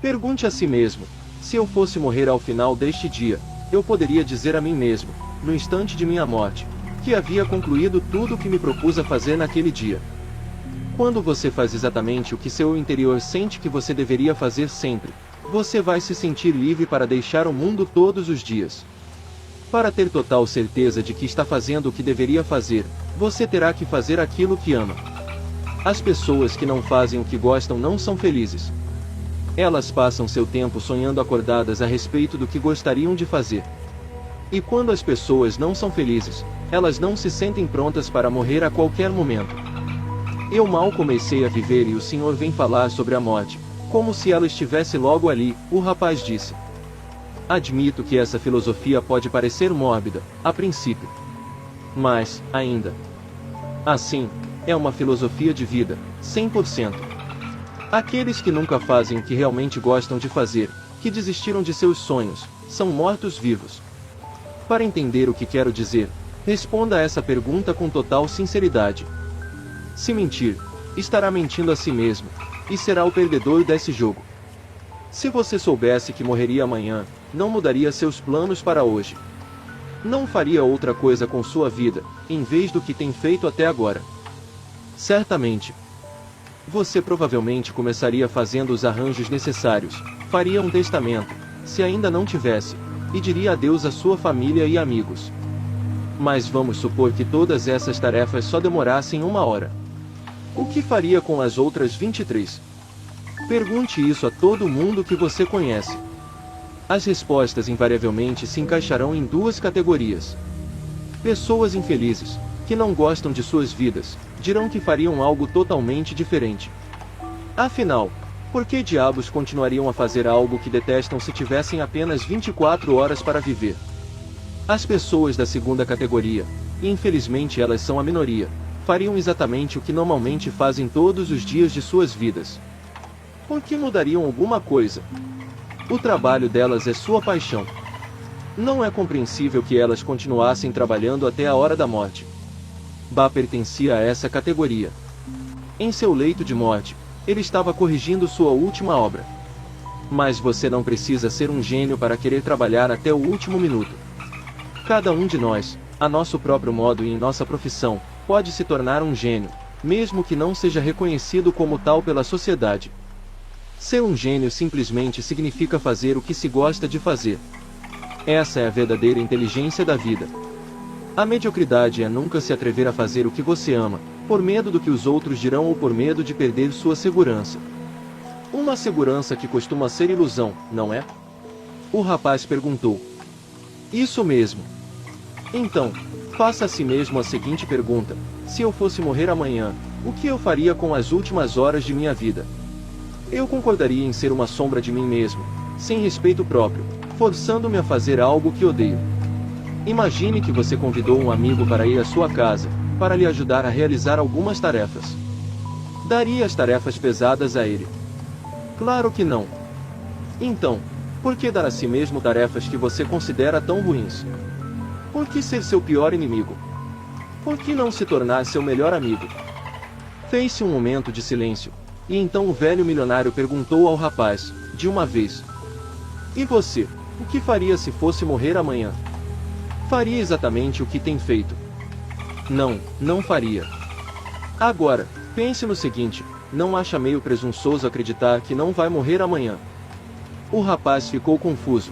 Pergunte a si mesmo, se eu fosse morrer ao final deste dia, eu poderia dizer a mim mesmo, no instante de minha morte, que havia concluído tudo o que me propus a fazer naquele dia. Quando você faz exatamente o que seu interior sente que você deveria fazer sempre, você vai se sentir livre para deixar o mundo todos os dias. Para ter total certeza de que está fazendo o que deveria fazer, você terá que fazer aquilo que ama. As pessoas que não fazem o que gostam não são felizes. Elas passam seu tempo sonhando acordadas a respeito do que gostariam de fazer. E quando as pessoas não são felizes, elas não se sentem prontas para morrer a qualquer momento. Eu mal comecei a viver e o senhor vem falar sobre a morte, como se ela estivesse logo ali, o rapaz disse. Admito que essa filosofia pode parecer mórbida, a princípio. Mas, ainda assim, é uma filosofia de vida, 100%. Aqueles que nunca fazem o que realmente gostam de fazer, que desistiram de seus sonhos, são mortos-vivos. Para entender o que quero dizer, responda a essa pergunta com total sinceridade. Se mentir, estará mentindo a si mesmo, e será o perdedor desse jogo. Se você soubesse que morreria amanhã, não mudaria seus planos para hoje. Não faria outra coisa com sua vida, em vez do que tem feito até agora. Certamente. Você provavelmente começaria fazendo os arranjos necessários, faria um testamento, se ainda não tivesse, e diria adeus à sua família e amigos. Mas vamos supor que todas essas tarefas só demorassem 1 hora. O que faria com as outras 23? Pergunte isso a todo mundo que você conhece. As respostas invariavelmente se encaixarão em 2 categorias. Pessoas infelizes, que não gostam de suas vidas, dirão que fariam algo totalmente diferente. Afinal, por que diabos continuariam a fazer algo que detestam se tivessem apenas 24 horas para viver? As pessoas da segunda categoria, e infelizmente elas são a minoria, fariam exatamente o que normalmente fazem todos os dias de suas vidas. Por que mudariam alguma coisa? O trabalho delas é sua paixão. Não é compreensível que elas continuassem trabalhando até a hora da morte. Bá pertencia a essa categoria. Em seu leito de morte, ele estava corrigindo sua última obra. Mas você não precisa ser um gênio para querer trabalhar até o último minuto. Cada um de nós, a nosso próprio modo e em nossa profissão, pode se tornar um gênio, mesmo que não seja reconhecido como tal pela sociedade. Ser um gênio simplesmente significa fazer o que se gosta de fazer. Essa é a verdadeira inteligência da vida. A mediocridade é nunca se atrever a fazer o que você ama, por medo do que os outros dirão ou por medo de perder sua segurança. Uma segurança que costuma ser ilusão, não é? O rapaz perguntou. Isso mesmo. Então, faça a si mesmo a seguinte pergunta: se eu fosse morrer amanhã, o que eu faria com as últimas horas de minha vida? Eu concordaria em ser uma sombra de mim mesmo, sem respeito próprio, forçando-me a fazer algo que odeio. Imagine que você convidou um amigo para ir à sua casa, para lhe ajudar a realizar algumas tarefas. Daria as tarefas pesadas a ele? Claro que não. Então, por que dar a si mesmo tarefas que você considera tão ruins? Por que ser seu pior inimigo? Por que não se tornar seu melhor amigo? Fez-se um momento de silêncio, E então o velho milionário perguntou ao rapaz, de uma vez: "E você, o que faria se fosse morrer amanhã?" "Faria exatamente o que tem feito." "Não, não faria." "Agora, pense no seguinte, não acha meio presunçoso acreditar que não vai morrer amanhã?" O rapaz ficou confuso.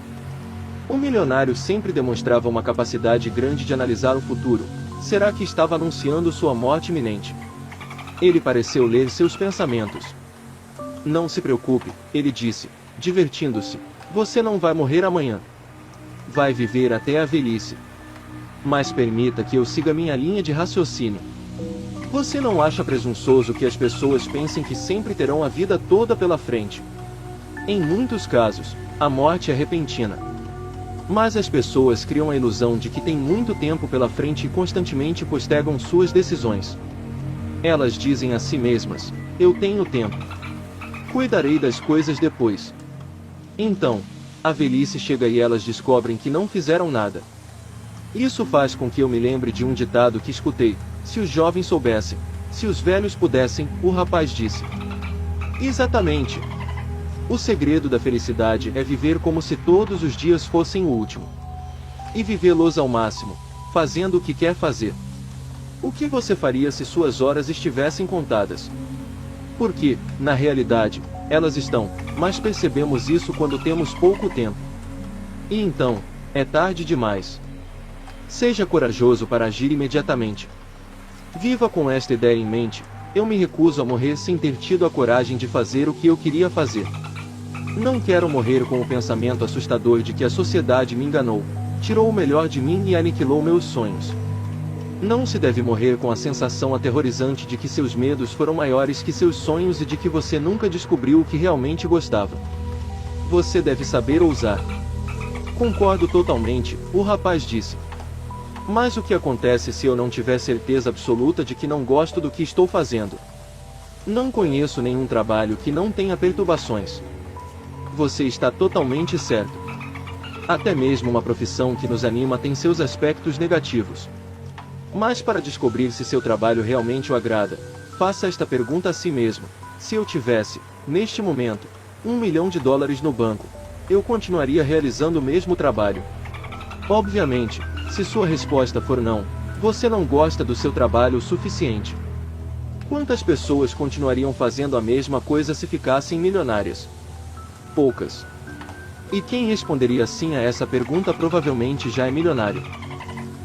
O milionário sempre demonstrava uma capacidade grande de analisar o futuro. Será que estava anunciando sua morte iminente? Ele pareceu ler seus pensamentos. "Não se preocupe," ele disse, divertindo-se. "Você não vai morrer amanhã. Vai viver até a velhice. Mas permita que eu siga minha linha de raciocínio. Você não acha presunçoso que as pessoas pensem que sempre terão a vida toda pela frente? Em muitos casos, a morte é repentina. Mas as pessoas criam a ilusão de que têm muito tempo pela frente e constantemente postergam suas decisões. Elas dizem a si mesmas: eu tenho tempo. Cuidarei das coisas depois. Então, a velhice chega e elas descobrem que não fizeram nada. Isso faz com que eu me lembre de um ditado que escutei: se os jovens soubessem, se os velhos pudessem, o rapaz disse. Exatamente. O segredo da felicidade é viver como se todos os dias fossem o último. E vivê-los ao máximo, fazendo o que quer fazer. O que você faria se suas horas estivessem contadas? Porque, na realidade, elas estão, mas percebemos isso quando temos pouco tempo. E então, é tarde demais. Seja corajoso para agir imediatamente. Viva com esta ideia em mente: eu me recuso a morrer sem ter tido a coragem de fazer o que eu queria fazer. Não quero morrer com o pensamento assustador de que a sociedade me enganou, tirou o melhor de mim e aniquilou meus sonhos. Não se deve morrer com a sensação aterrorizante de que seus medos foram maiores que seus sonhos e de que você nunca descobriu o que realmente gostava. Você deve saber ousar. Concordo totalmente, o rapaz disse. Mas o que acontece se eu não tiver certeza absoluta de que não gosto do que estou fazendo? Não conheço nenhum trabalho que não tenha perturbações. Você está totalmente certo. Até mesmo uma profissão que nos anima tem seus aspectos negativos. Mas para descobrir se seu trabalho realmente o agrada, faça esta pergunta a si mesmo: se eu tivesse, neste momento, $1 milhão no banco, eu continuaria realizando o mesmo trabalho? Obviamente, se sua resposta for não, você não gosta do seu trabalho o suficiente. Quantas pessoas continuariam fazendo a mesma coisa se ficassem milionárias? Poucas. E quem responderia sim a essa pergunta provavelmente já é milionário.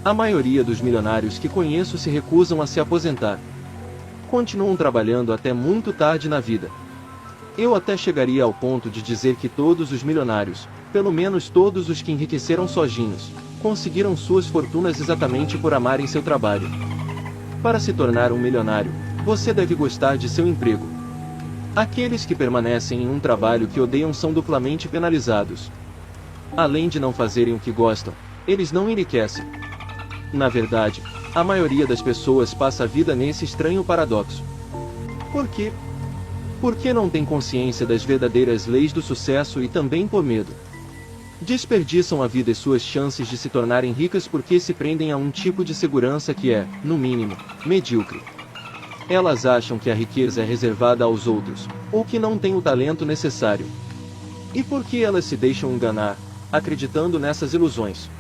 A maioria dos milionários que conheço se recusam a se aposentar. Continuam trabalhando até muito tarde na vida. Eu até chegaria ao ponto de dizer que todos os milionários, pelo menos todos os que enriqueceram sozinhos, conseguiram suas fortunas exatamente por amarem seu trabalho. Para se tornar um milionário, você deve gostar de seu emprego. Aqueles que permanecem em um trabalho que odeiam são duplamente penalizados. Além de não fazerem o que gostam, eles não enriquecem. Na verdade, a maioria das pessoas passa a vida nesse estranho paradoxo. Por quê? Porque não tem consciência das verdadeiras leis do sucesso e também por medo. Desperdiçam a vida e suas chances de se tornarem ricas porque se prendem a um tipo de segurança que é, no mínimo, medíocre. Elas acham que a riqueza é reservada aos outros, ou que não têm o talento necessário. E por que elas se deixam enganar, acreditando nessas ilusões?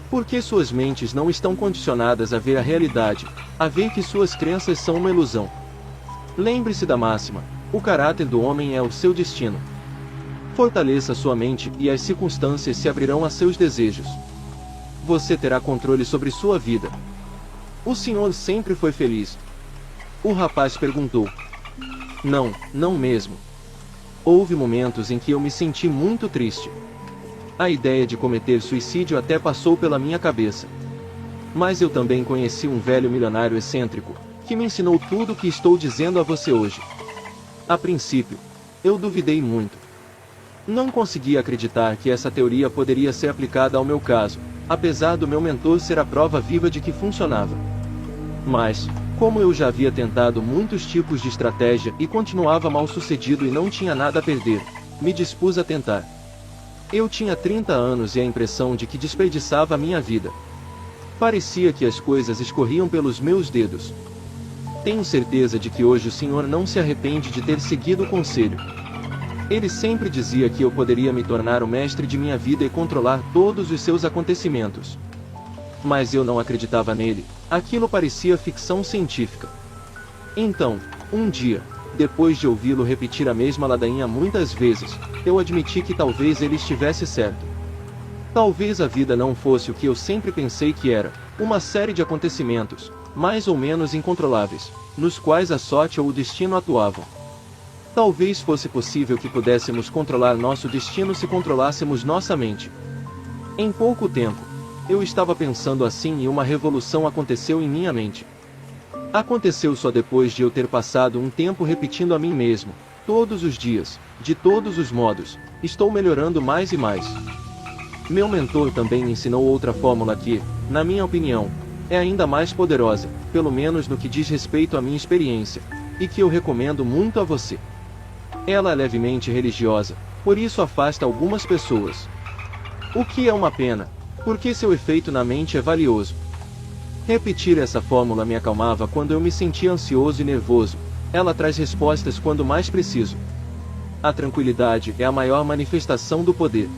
Porque suas mentes não estão condicionadas a ver a realidade, a ver que suas crenças são uma ilusão. Lembre-se da máxima: o caráter do homem é o seu destino. Fortaleça sua mente e as circunstâncias se abrirão a seus desejos. Você terá controle sobre sua vida. O senhor sempre foi feliz? O rapaz perguntou. Não, não mesmo. Houve momentos em que eu me senti muito triste. A ideia de cometer suicídio até passou pela minha cabeça. Mas eu também conheci um velho milionário excêntrico, que me ensinou tudo o que estou dizendo a você hoje. A princípio, eu duvidei muito. Não conseguia acreditar que essa teoria poderia ser aplicada ao meu caso, apesar do meu mentor ser a prova viva de que funcionava. Mas, como eu já havia tentado muitos tipos de estratégia e continuava mal sucedido e não tinha nada a perder, me dispus a tentar. Eu tinha 30 anos e a impressão de que desperdiçava a minha vida. Parecia que as coisas escorriam pelos meus dedos. Tenho certeza de que hoje o senhor não se arrepende de ter seguido o conselho. Ele sempre dizia que eu poderia me tornar o mestre de minha vida e controlar todos os seus acontecimentos. Mas eu não acreditava nele, aquilo parecia ficção científica. Então, um dia, depois de ouvi-lo repetir a mesma ladainha muitas vezes, eu admiti que talvez ele estivesse certo. Talvez a vida não fosse o que eu sempre pensei que era, uma série de acontecimentos, mais ou menos incontroláveis, nos quais a sorte ou o destino atuavam. Talvez fosse possível que pudéssemos controlar nosso destino se controlássemos nossa mente. Em pouco tempo, eu estava pensando assim e uma revolução aconteceu em minha mente. Aconteceu só depois de eu ter passado um tempo repetindo a mim mesmo, todos os dias, de todos os modos, estou melhorando mais e mais. Meu mentor também me ensinou outra fórmula que, na minha opinião, é ainda mais poderosa, pelo menos no que diz respeito à minha experiência, e que eu recomendo muito a você. Ela é levemente religiosa, por isso afasta algumas pessoas. O que é uma pena, porque seu efeito na mente é valioso. Repetir essa fórmula me acalmava quando eu me sentia ansioso e nervoso, ela traz respostas quando mais preciso. A tranquilidade é a maior manifestação do poder.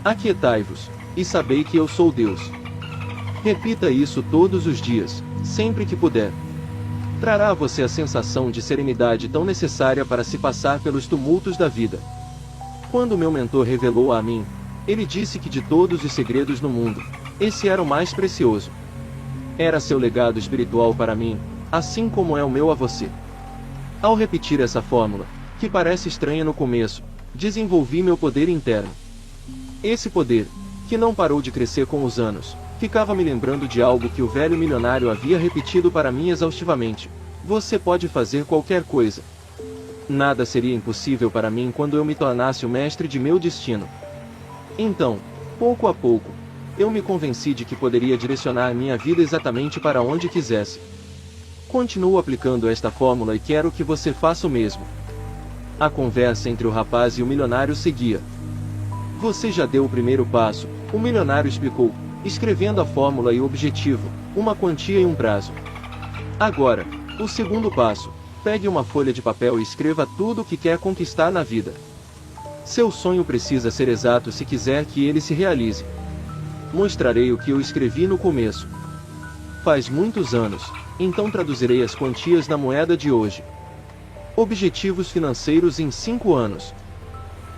Aquietai-vos, e sabei que eu sou Deus. Repita isso todos os dias, sempre que puder. Trará a você a sensação de serenidade tão necessária para se passar pelos tumultos da vida. Quando meu mentor revelou a mim, ele disse que de todos os segredos no mundo, esse era o mais precioso. Era seu legado espiritual para mim, assim como é o meu a você. Ao repetir essa fórmula, que parece estranha no começo, desenvolvi meu poder interno. Esse poder, que não parou de crescer com os anos, ficava me lembrando de algo que o velho milionário havia repetido para mim exaustivamente: você pode fazer qualquer coisa. Nada seria impossível para mim quando eu me tornasse o mestre de meu destino. Então, pouco a pouco, eu me convenci de que poderia direcionar minha vida exatamente para onde quisesse. Continuo aplicando esta fórmula e quero que você faça o mesmo. A conversa entre o rapaz e o milionário seguia. Você já deu o primeiro passo, o milionário explicou, escrevendo a fórmula e o objetivo, uma quantia e um prazo. Agora, o segundo passo, pegue uma folha de papel e escreva tudo o que quer conquistar na vida. Seu sonho precisa ser exato se quiser que ele se realize. Mostrarei o que eu escrevi no começo. Faz muitos anos, então traduzirei as quantias na moeda de hoje. Objetivos financeiros em 5 anos.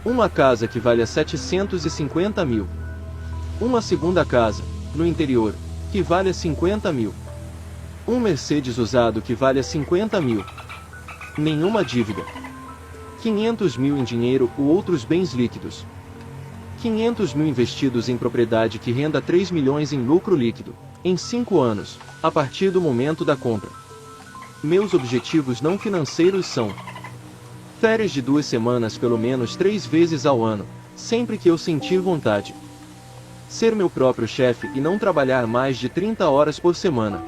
Uma casa que vale 750 mil. Uma segunda casa, no interior, que vale 50 mil. Um Mercedes usado que vale 50 mil. Nenhuma dívida. 500 mil em dinheiro ou outros bens líquidos. 500 mil investidos em propriedade que renda 3 milhões em lucro líquido, em 5 anos, a partir do momento da compra. Meus objetivos não financeiros são: férias de 2 semanas pelo menos 3 vezes ao ano, sempre que eu sentir vontade. Ser meu próprio chefe e não trabalhar mais de 30 horas por semana.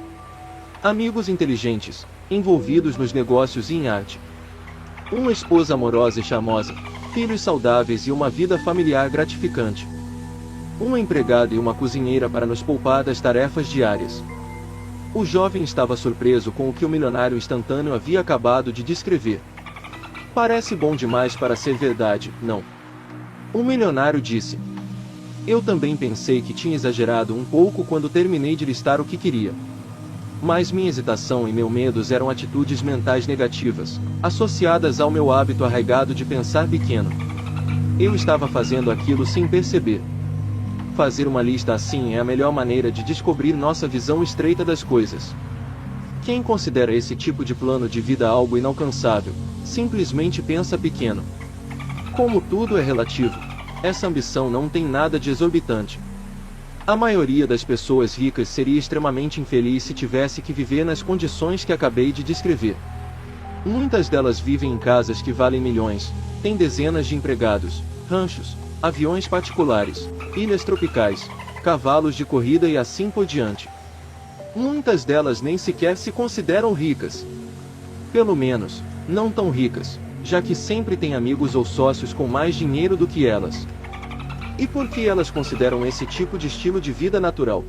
Amigos inteligentes, envolvidos nos negócios e em arte. Uma esposa amorosa e charmosa, filhos saudáveis e uma vida familiar gratificante. Uma empregada e uma cozinheira para nos poupar das tarefas diárias. O jovem estava surpreso com o que o milionário instantâneo havia acabado de descrever. Parece bom demais para ser verdade, não? O milionário disse. Eu também pensei que tinha exagerado um pouco quando terminei de listar o que queria. Mas minha hesitação e meu medos eram atitudes mentais negativas, associadas ao meu hábito arraigado de pensar pequeno. Eu estava fazendo aquilo sem perceber. Fazer uma lista assim é a melhor maneira de descobrir nossa visão estreita das coisas. Quem considera esse tipo de plano de vida algo inalcançável, simplesmente pensa pequeno. Como tudo é relativo, essa ambição não tem nada de exorbitante. A maioria das pessoas ricas seria extremamente infeliz se tivesse que viver nas condições que acabei de descrever. Muitas delas vivem em casas que valem milhões, têm dezenas de empregados, ranchos, aviões particulares, ilhas tropicais, cavalos de corrida e assim por diante. Muitas delas nem sequer se consideram ricas. Pelo menos, não tão ricas, já que sempre têm amigos ou sócios com mais dinheiro do que elas. E por que elas consideram esse tipo de estilo de vida natural?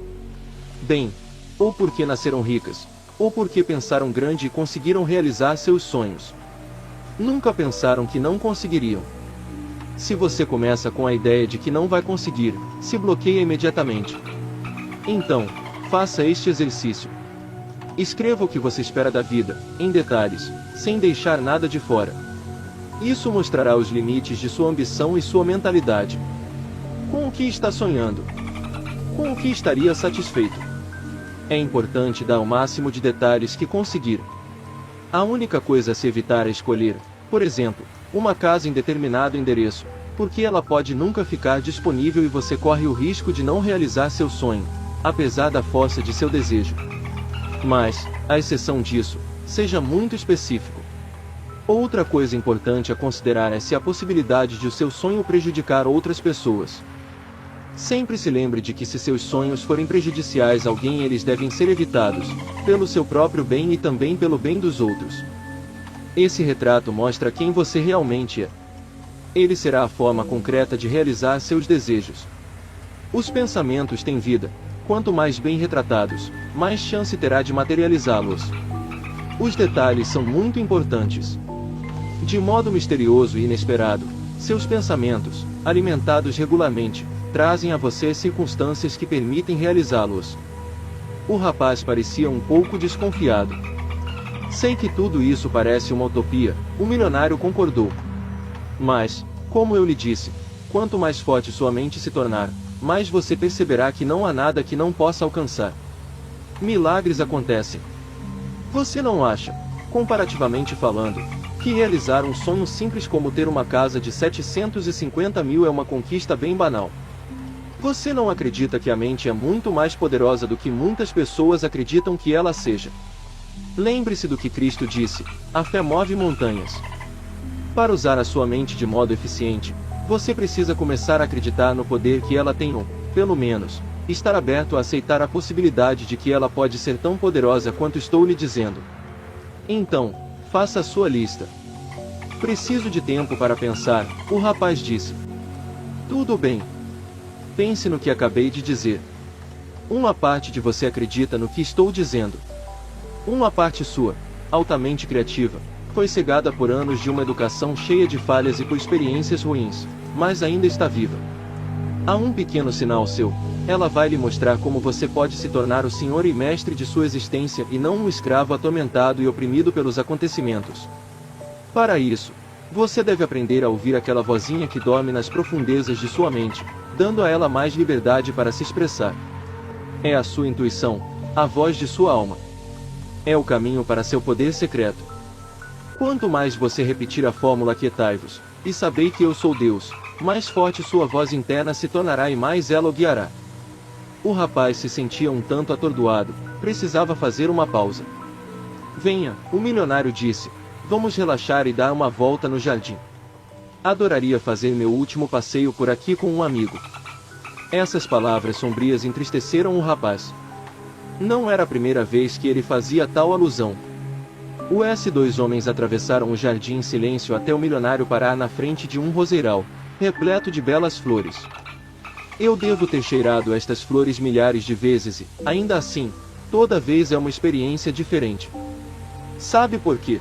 Bem, ou porque nasceram ricas, Ou porque pensaram grande e conseguiram realizar seus sonhos. Nunca pensaram que não conseguiriam. Se você começa com a ideia de que não vai conseguir, se bloqueia imediatamente. Então, faça este exercício. Escreva o que você espera da vida, em detalhes, sem deixar nada de fora. Isso mostrará os limites de sua ambição e sua mentalidade. Com o que está sonhando? Com o que estaria satisfeito? É importante dar o máximo de detalhes que conseguir. A única coisa a se evitar é escolher, por exemplo, uma casa em determinado endereço, porque ela pode nunca ficar disponível e você corre o risco de não realizar seu sonho, apesar da força de seu desejo. Mas, à exceção disso, seja muito específico. Outra coisa importante a considerar é se há possibilidade de o seu sonho prejudicar outras pessoas. Sempre se lembre de que se seus sonhos forem prejudiciais a alguém, eles devem ser evitados, pelo seu próprio bem e também pelo bem dos outros. Esse retrato mostra quem você realmente é. Ele será a forma concreta de realizar seus desejos. Os pensamentos têm vida. Quanto mais bem retratados, mais chance terá de materializá-los. Os detalhes são muito importantes. De modo misterioso e inesperado, seus pensamentos, alimentados regularmente, trazem a você circunstâncias que permitem realizá-los. O rapaz parecia um pouco desconfiado. Sei que tudo isso parece uma utopia, o milionário concordou. Mas, como eu lhe disse, quanto mais forte sua mente se tornar, mais você perceberá que não há nada que não possa alcançar. Milagres acontecem. Você não acha, comparativamente falando, que realizar um sonho simples como ter uma casa de 750 mil é uma conquista bem banal? Você não acredita que a mente é muito mais poderosa do que muitas pessoas acreditam que ela seja? Lembre-se do que Cristo disse: a fé move montanhas. Para usar a sua mente de modo eficiente, você precisa começar a acreditar no poder que ela tem ou, pelo menos, estar aberto a aceitar a possibilidade de que ela pode ser tão poderosa quanto estou lhe dizendo. Então, faça a sua lista. Preciso de tempo para pensar, o rapaz disse. Tudo bem. Pense no que acabei de dizer. Uma parte de você acredita no que estou dizendo. Uma parte sua, altamente criativa, foi cegada por anos de uma educação cheia de falhas e por experiências ruins, mas ainda está viva. Há um pequeno sinal seu. Ela vai lhe mostrar como você pode se tornar o senhor e mestre de sua existência e não um escravo atormentado e oprimido pelos acontecimentos. Para isso, você deve aprender a ouvir aquela vozinha que dorme nas profundezas de sua mente, dando a ela mais liberdade para se expressar. É a sua intuição, a voz de sua alma. É o caminho para seu poder secreto. Quanto mais você repetir a fórmula "Aquietai-vos, e sabei que eu sou Deus", mais forte sua voz interna se tornará e mais ela o guiará. O rapaz se sentia um tanto atordoado, precisava fazer uma pausa. Venha, o milionário disse, vamos relaxar e dar uma volta no jardim. Adoraria fazer meu último passeio por aqui com um amigo. Essas palavras sombrias entristeceram o rapaz. Não era a primeira vez que ele fazia tal alusão. Dois homens atravessaram o jardim em silêncio até o milionário parar na frente de um roseiral, repleto de belas flores. Eu devo ter cheirado estas flores milhares de vezes e, ainda assim, toda vez é uma experiência diferente. Sabe por quê?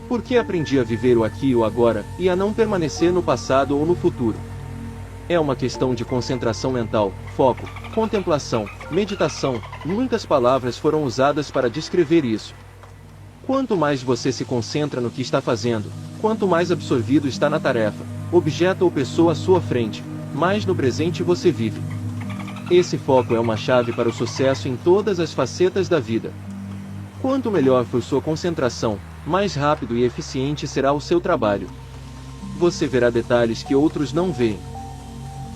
Porque aprendi a viver o aqui e o agora, e a não permanecer no passado ou no futuro. É uma questão de concentração mental, foco, contemplação, meditação, muitas palavras foram usadas para descrever isso. Quanto mais você se concentra no que está fazendo, quanto mais absorvido está na tarefa, objeto ou pessoa à sua frente, mais no presente você vive. Esse foco é uma chave para o sucesso em todas as facetas da vida. Quanto melhor for sua concentração, mais rápido e eficiente será o seu trabalho. Você verá detalhes que outros não veem.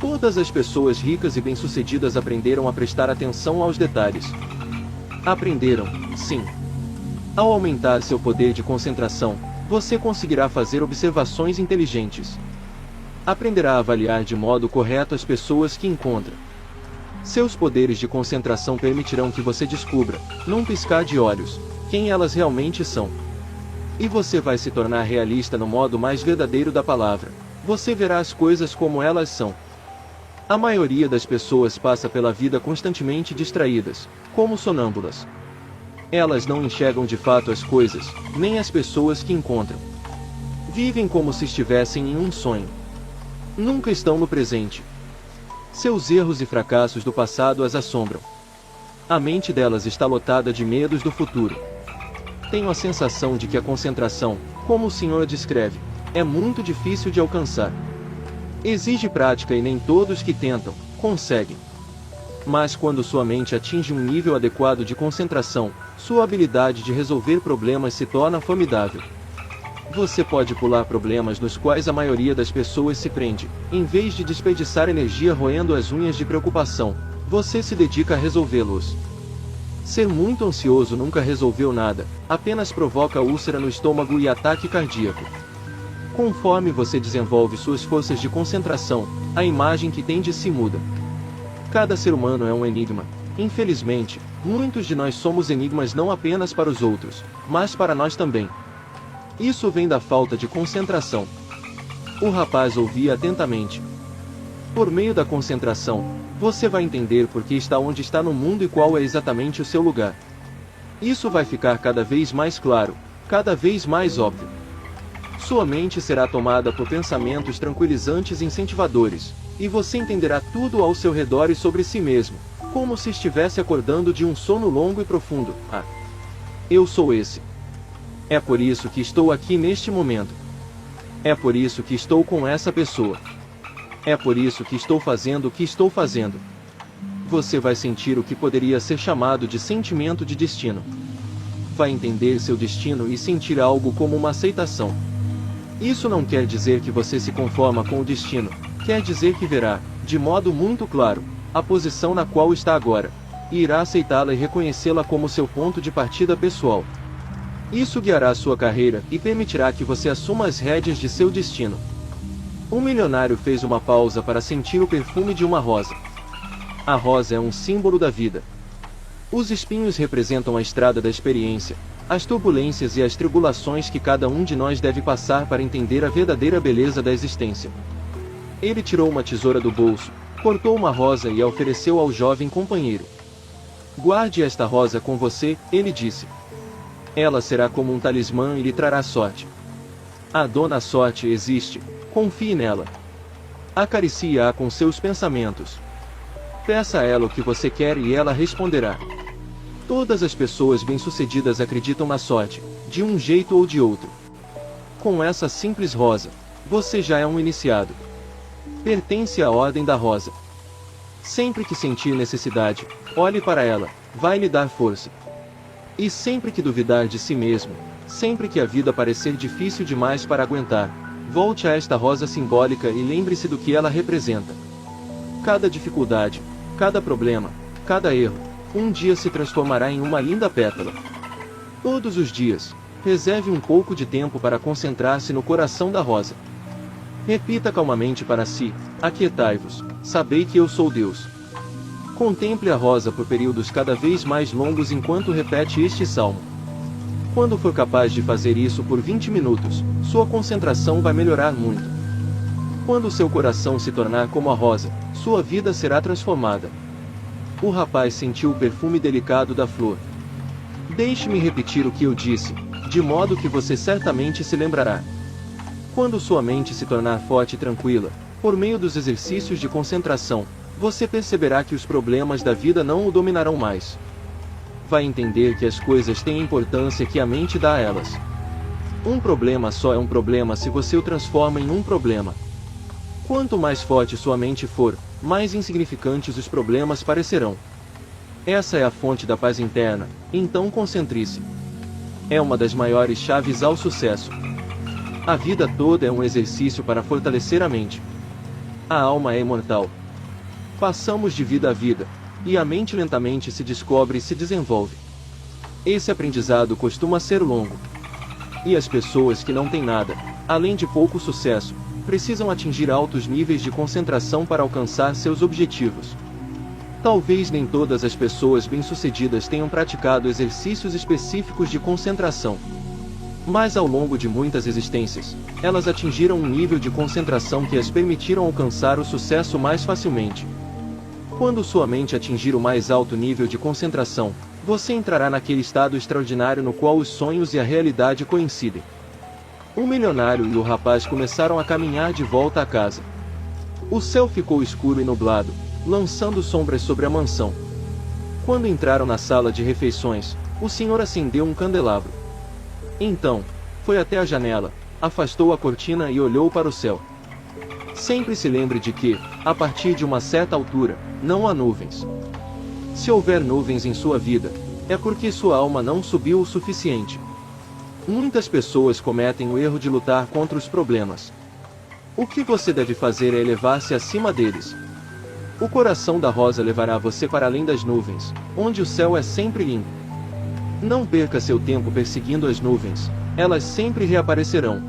Todas as pessoas ricas e bem-sucedidas aprenderam a prestar atenção aos detalhes. Aprenderam, sim. Ao aumentar seu poder de concentração, você conseguirá fazer observações inteligentes. Aprenderá a avaliar de modo correto as pessoas que encontra. Seus poderes de concentração permitirão que você descubra, num piscar de olhos, quem elas realmente são. E você vai se tornar realista no modo mais verdadeiro da palavra. Você verá as coisas como elas são. A maioria das pessoas passa pela vida constantemente distraídas, como sonâmbulas. Elas não enxergam de fato as coisas, nem as pessoas que encontram. Vivem como se estivessem em um sonho. Nunca estão no presente. Seus erros e fracassos do passado as assombram. A mente delas está lotada de medos do futuro. Tenho a sensação de que a concentração, como o senhor descreve, é muito difícil de alcançar. Exige prática e nem todos que tentam, conseguem. Mas quando sua mente atinge um nível adequado de concentração, sua habilidade de resolver problemas se torna formidável. Você pode pular problemas nos quais a maioria das pessoas se prende. Em vez de desperdiçar energia roendo as unhas de preocupação, você se dedica a resolvê-los. Ser muito ansioso nunca resolveu nada, apenas provoca úlcera no estômago e ataque cardíaco. Conforme você desenvolve suas forças de concentração, a imagem que tem de si muda. Cada ser humano é um enigma. Infelizmente, muitos de nós somos enigmas não apenas para os outros, mas para nós também. Isso vem da falta de concentração. O rapaz ouvia atentamente. Por meio da concentração, você vai entender por que está onde está no mundo e qual é exatamente o seu lugar. Isso vai ficar cada vez mais claro, cada vez mais óbvio. Sua mente será tomada por pensamentos tranquilizantes e incentivadores, e você entenderá tudo ao seu redor e sobre si mesmo, como se estivesse acordando de um sono longo e profundo. Ah, eu sou esse. É por isso que estou aqui neste momento. É por isso que estou com essa pessoa. É por isso que estou fazendo o que estou fazendo. Você vai sentir o que poderia ser chamado de sentimento de destino. Vai entender seu destino e sentir algo como uma aceitação. Isso não quer dizer que você se conforma com o destino, quer dizer que verá, de modo muito claro, a posição na qual está agora, e irá aceitá-la e reconhecê-la como seu ponto de partida pessoal. Isso guiará sua carreira e permitirá que você assuma as rédeas de seu destino. Um milionário fez uma pausa para sentir o perfume de uma rosa. A rosa é um símbolo da vida. Os espinhos representam a estrada da experiência, as turbulências e as tribulações que cada um de nós deve passar para entender a verdadeira beleza da existência. Ele tirou uma tesoura do bolso, cortou uma rosa e a ofereceu ao jovem companheiro. Guarde esta rosa com você, ele disse. Ela será como um talismã e lhe trará sorte. A dona sorte existe, confie nela. Acaricie-a com seus pensamentos. Peça a ela o que você quer e ela responderá. Todas as pessoas bem-sucedidas acreditam na sorte, de um jeito ou de outro. Com essa simples rosa, você já é um iniciado. Pertence à ordem da rosa. Sempre que sentir necessidade, olhe para ela, vai lhe dar força. E sempre que duvidar de si mesmo, sempre que a vida parecer difícil demais para aguentar, volte a esta rosa simbólica e lembre-se do que ela representa. Cada dificuldade, cada problema, cada erro, um dia se transformará em uma linda pétala. Todos os dias, reserve um pouco de tempo para concentrar-se no coração da rosa. Repita calmamente para si: aquietai-vos, sabei que eu sou Deus. Contemple a rosa por períodos cada vez mais longos enquanto repete este salmo. Quando for capaz de fazer isso por 20 minutos, sua concentração vai melhorar muito. Quando seu coração se tornar como a rosa, sua vida será transformada. O rapaz sentiu o perfume delicado da flor. Deixe-me repetir o que eu disse, de modo que você certamente se lembrará. Quando sua mente se tornar forte e tranquila, por meio dos exercícios de concentração, você perceberá que os problemas da vida não o dominarão mais. Vai entender que as coisas têm a importância que a mente dá a elas. Um problema só é um problema se você o transforma em um problema. Quanto mais forte sua mente for, mais insignificantes os problemas parecerão. Essa é a fonte da paz interna, então concentre-se. É uma das maiores chaves ao sucesso. A vida toda é um exercício para fortalecer a mente. A alma é imortal. Passamos de vida a vida, e a mente lentamente se descobre e se desenvolve. Esse aprendizado costuma ser longo. E as pessoas que não têm nada, além de pouco sucesso, precisam atingir altos níveis de concentração para alcançar seus objetivos. Talvez nem todas as pessoas bem-sucedidas tenham praticado exercícios específicos de concentração. Mas ao longo de muitas existências, elas atingiram um nível de concentração que as permitiram alcançar o sucesso mais facilmente. Quando sua mente atingir o mais alto nível de concentração, Você entrará naquele estado extraordinário no qual os sonhos e a realidade coincidem. O milionário e o rapaz começaram a caminhar de volta à casa. O céu ficou escuro e nublado, lançando sombras sobre a mansão. Quando entraram na sala de refeições, o senhor acendeu um candelabro. Então, foi até a janela, afastou a cortina e olhou para o céu. Sempre se lembre de que, a partir de uma certa altura, não há nuvens. Se houver nuvens em sua vida, é porque sua alma não subiu o suficiente. Muitas pessoas cometem o erro de lutar contra os problemas. O que você deve fazer é elevar-se acima deles. O coração da rosa levará você para além das nuvens, onde o céu é sempre limpo. Não perca seu tempo perseguindo as nuvens, elas sempre reaparecerão.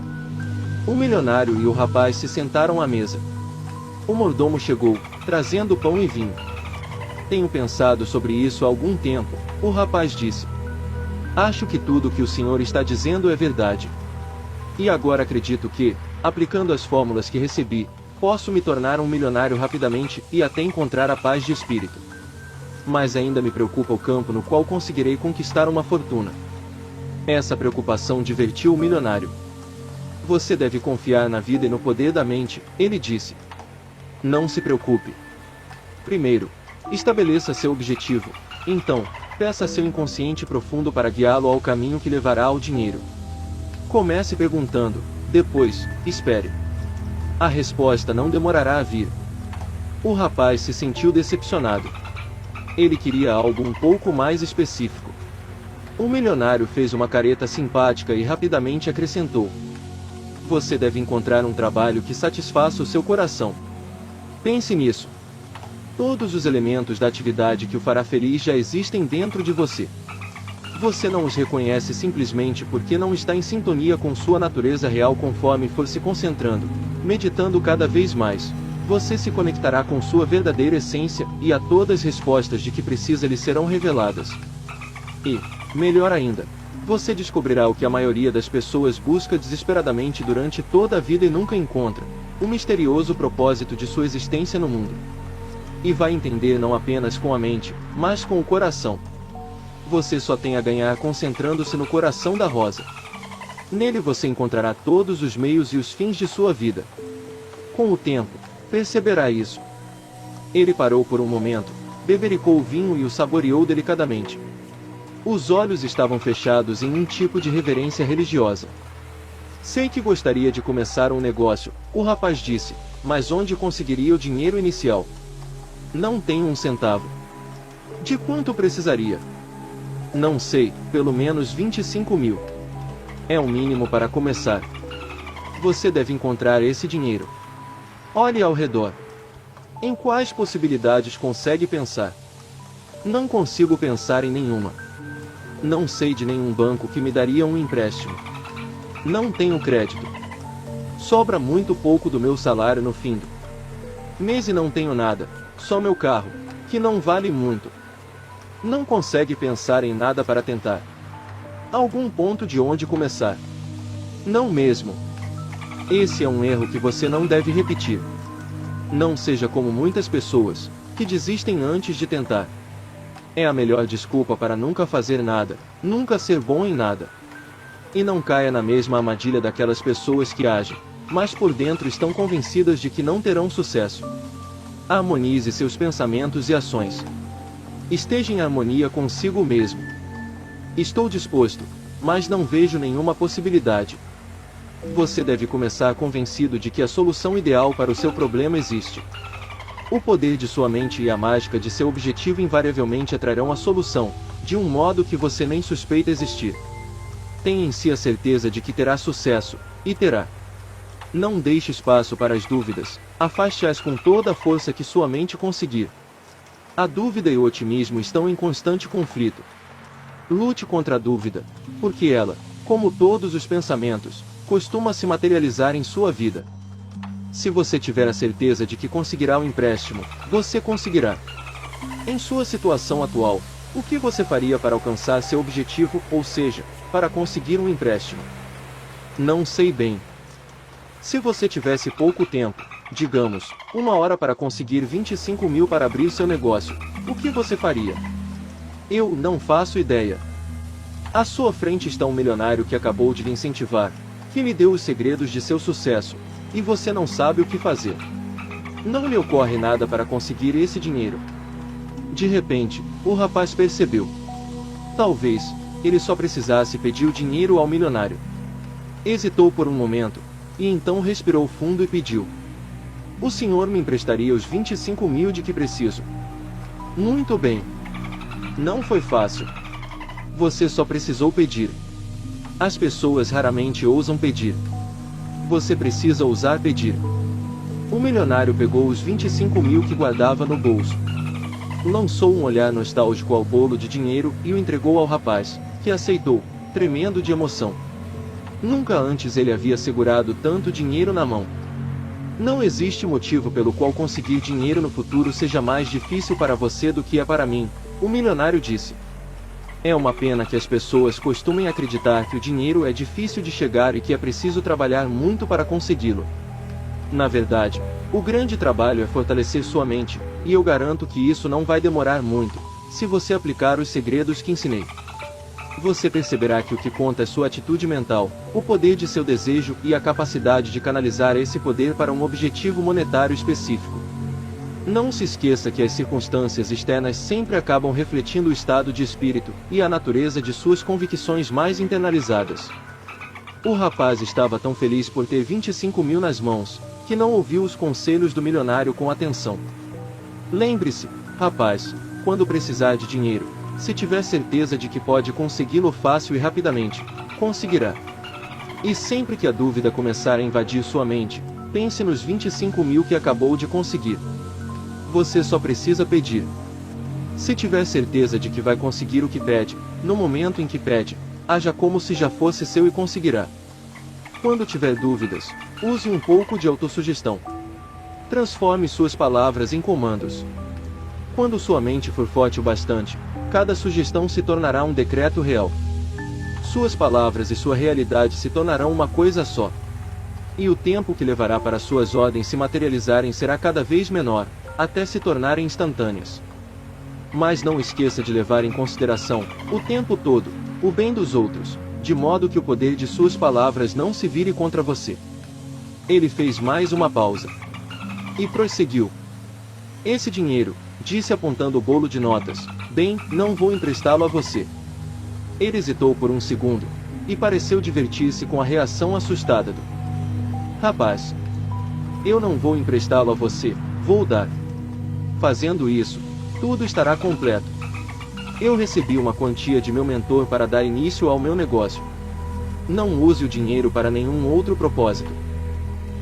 O milionário e o rapaz se sentaram à mesa. O mordomo chegou, trazendo pão e vinho. Tenho pensado sobre isso há algum tempo, o rapaz disse. Acho que tudo o que o senhor está dizendo é verdade. E agora acredito que, aplicando as fórmulas que recebi, posso me tornar um milionário rapidamente e até encontrar a paz de espírito. Mas ainda me preocupa o campo no qual conseguirei conquistar uma fortuna. Essa preocupação divertiu o milionário. Você deve confiar na vida e no poder da mente, ele disse. Não se preocupe. Primeiro, estabeleça seu objetivo. Então, peça a seu inconsciente profundo para guiá-lo ao caminho que levará ao dinheiro. Comece perguntando, depois, espere. A resposta não demorará a vir. O rapaz se sentiu decepcionado. Ele queria algo um pouco mais específico. O milionário fez uma careta simpática e rapidamente acrescentou: você deve encontrar um trabalho que satisfaça o seu coração. Pense nisso. Todos os elementos da atividade que o fará feliz já existem dentro de você. Você não os reconhece simplesmente porque não está em sintonia com sua natureza real. Conforme for se concentrando, meditando cada vez mais, você se conectará com sua verdadeira essência, e a todas as respostas de que precisa lhe serão reveladas. E, melhor ainda, você descobrirá o que a maioria das pessoas busca desesperadamente durante toda a vida e nunca encontra: o misterioso propósito de sua existência no mundo. E vai entender não apenas com a mente, mas com o coração. Você só tem a ganhar concentrando-se no coração da rosa. Nele você encontrará todos os meios e os fins de sua vida. Com o tempo, perceberá isso. Ele parou por um momento, bebericou o vinho e o saboreou delicadamente. Os olhos estavam fechados em um tipo de reverência religiosa. Sei que gostaria de começar um negócio, o rapaz disse, mas onde conseguiria o dinheiro inicial? Não tenho um centavo. De quanto precisaria? Não sei, pelo menos 25 mil. É o mínimo para começar. Você deve encontrar esse dinheiro. Olhe ao redor. Em quais possibilidades consegue pensar? Não consigo pensar em nenhuma. Não sei de nenhum banco que me daria um empréstimo. Não tenho crédito. Sobra muito pouco do meu salário no fim do mês e não tenho nada, só meu carro, que não vale muito. Não consegue pensar em nada para tentar. Algum ponto de onde começar? Não mesmo. Esse é um erro que você não deve repetir. Não seja como muitas pessoas, que desistem antes de tentar. É a melhor desculpa para nunca fazer nada, nunca ser bom em nada. E não caia na mesma armadilha daquelas pessoas que agem, mas por dentro estão convencidas de que não terão sucesso. Harmonize seus pensamentos e ações. Esteja em harmonia consigo mesmo. Estou disposto, mas não vejo nenhuma possibilidade. Você deve começar convencido de que a solução ideal para o seu problema existe. O poder de sua mente e a mágica de seu objetivo invariavelmente atrarão a solução, de um modo que você nem suspeita existir. Tenha em si a certeza de que terá sucesso, e terá. Não deixe espaço para as dúvidas, afaste-as com toda a força que sua mente conseguir. A dúvida e o otimismo estão em constante conflito. Lute contra a dúvida, porque ela, como todos os pensamentos, costuma se materializar em sua vida. Se você tiver a certeza de que conseguirá um empréstimo, você conseguirá. Em sua situação atual, o que você faria para alcançar seu objetivo, ou seja, para conseguir um empréstimo? Não sei bem. Se você tivesse pouco tempo, digamos, 1 hora para conseguir 25 mil para abrir seu negócio, o que você faria? Eu não faço ideia. À sua frente está um milionário que acabou de lhe incentivar, que lhe deu os segredos de seu sucesso, e você não sabe o que fazer. Não lhe ocorre nada para conseguir esse dinheiro. De repente, o rapaz percebeu. Talvez ele só precisasse pedir o dinheiro ao milionário. Hesitou por um momento, e então respirou fundo e pediu: "O senhor me emprestaria os 25 mil de que preciso?" "Muito bem. Não foi fácil. Você só precisou pedir. As pessoas raramente ousam pedir. Você precisa ousar pedir." O milionário pegou os 25 mil que guardava no bolso. Lançou um olhar nostálgico ao bolo de dinheiro e o entregou ao rapaz, que aceitou, tremendo de emoção. Nunca antes ele havia segurado tanto dinheiro na mão. Não existe motivo pelo qual conseguir dinheiro no futuro seja mais difícil para você do que é para mim, o milionário disse. É uma pena que as pessoas costumem acreditar que o dinheiro é difícil de chegar e que é preciso trabalhar muito para consegui-lo. Na verdade, o grande trabalho é fortalecer sua mente, e eu garanto que isso não vai demorar muito, se você aplicar os segredos que ensinei. Você perceberá que o que conta é sua atitude mental, o poder de seu desejo e a capacidade de canalizar esse poder para um objetivo monetário específico. Não se esqueça que as circunstâncias externas sempre acabam refletindo o estado de espírito e a natureza de suas convicções mais internalizadas. O rapaz estava tão feliz por ter 25 mil nas mãos, que não ouviu os conselhos do milionário com atenção. Lembre-se, rapaz, quando precisar de dinheiro, se tiver certeza de que pode consegui-lo fácil e rapidamente, conseguirá. E sempre que a dúvida começar a invadir sua mente, pense nos 25 mil que acabou de conseguir. Você só precisa pedir. Se tiver certeza de que vai conseguir o que pede, no momento em que pede, haja como se já fosse seu e conseguirá. Quando tiver dúvidas, use um pouco de autossugestão. Transforme suas palavras em comandos. Quando sua mente for forte o bastante, cada sugestão se tornará um decreto real. Suas palavras e sua realidade se tornarão uma coisa só. E o tempo que levará para suas ordens se materializarem será cada vez menor, até se tornarem instantâneas. Mas não esqueça de levar em consideração, o tempo todo, o bem dos outros, de modo que o poder de suas palavras não se vire contra você. Ele fez mais uma pausa. E prosseguiu. Esse dinheiro, disse apontando o bolo de notas, bem, não vou emprestá-lo a você. Ele hesitou por um segundo, e pareceu divertir-se com a reação assustada do rapaz. Eu não vou emprestá-lo a você, vou dar. Fazendo isso, tudo estará completo. Eu recebi uma quantia de meu mentor para dar início ao meu negócio. Não use o dinheiro para nenhum outro propósito.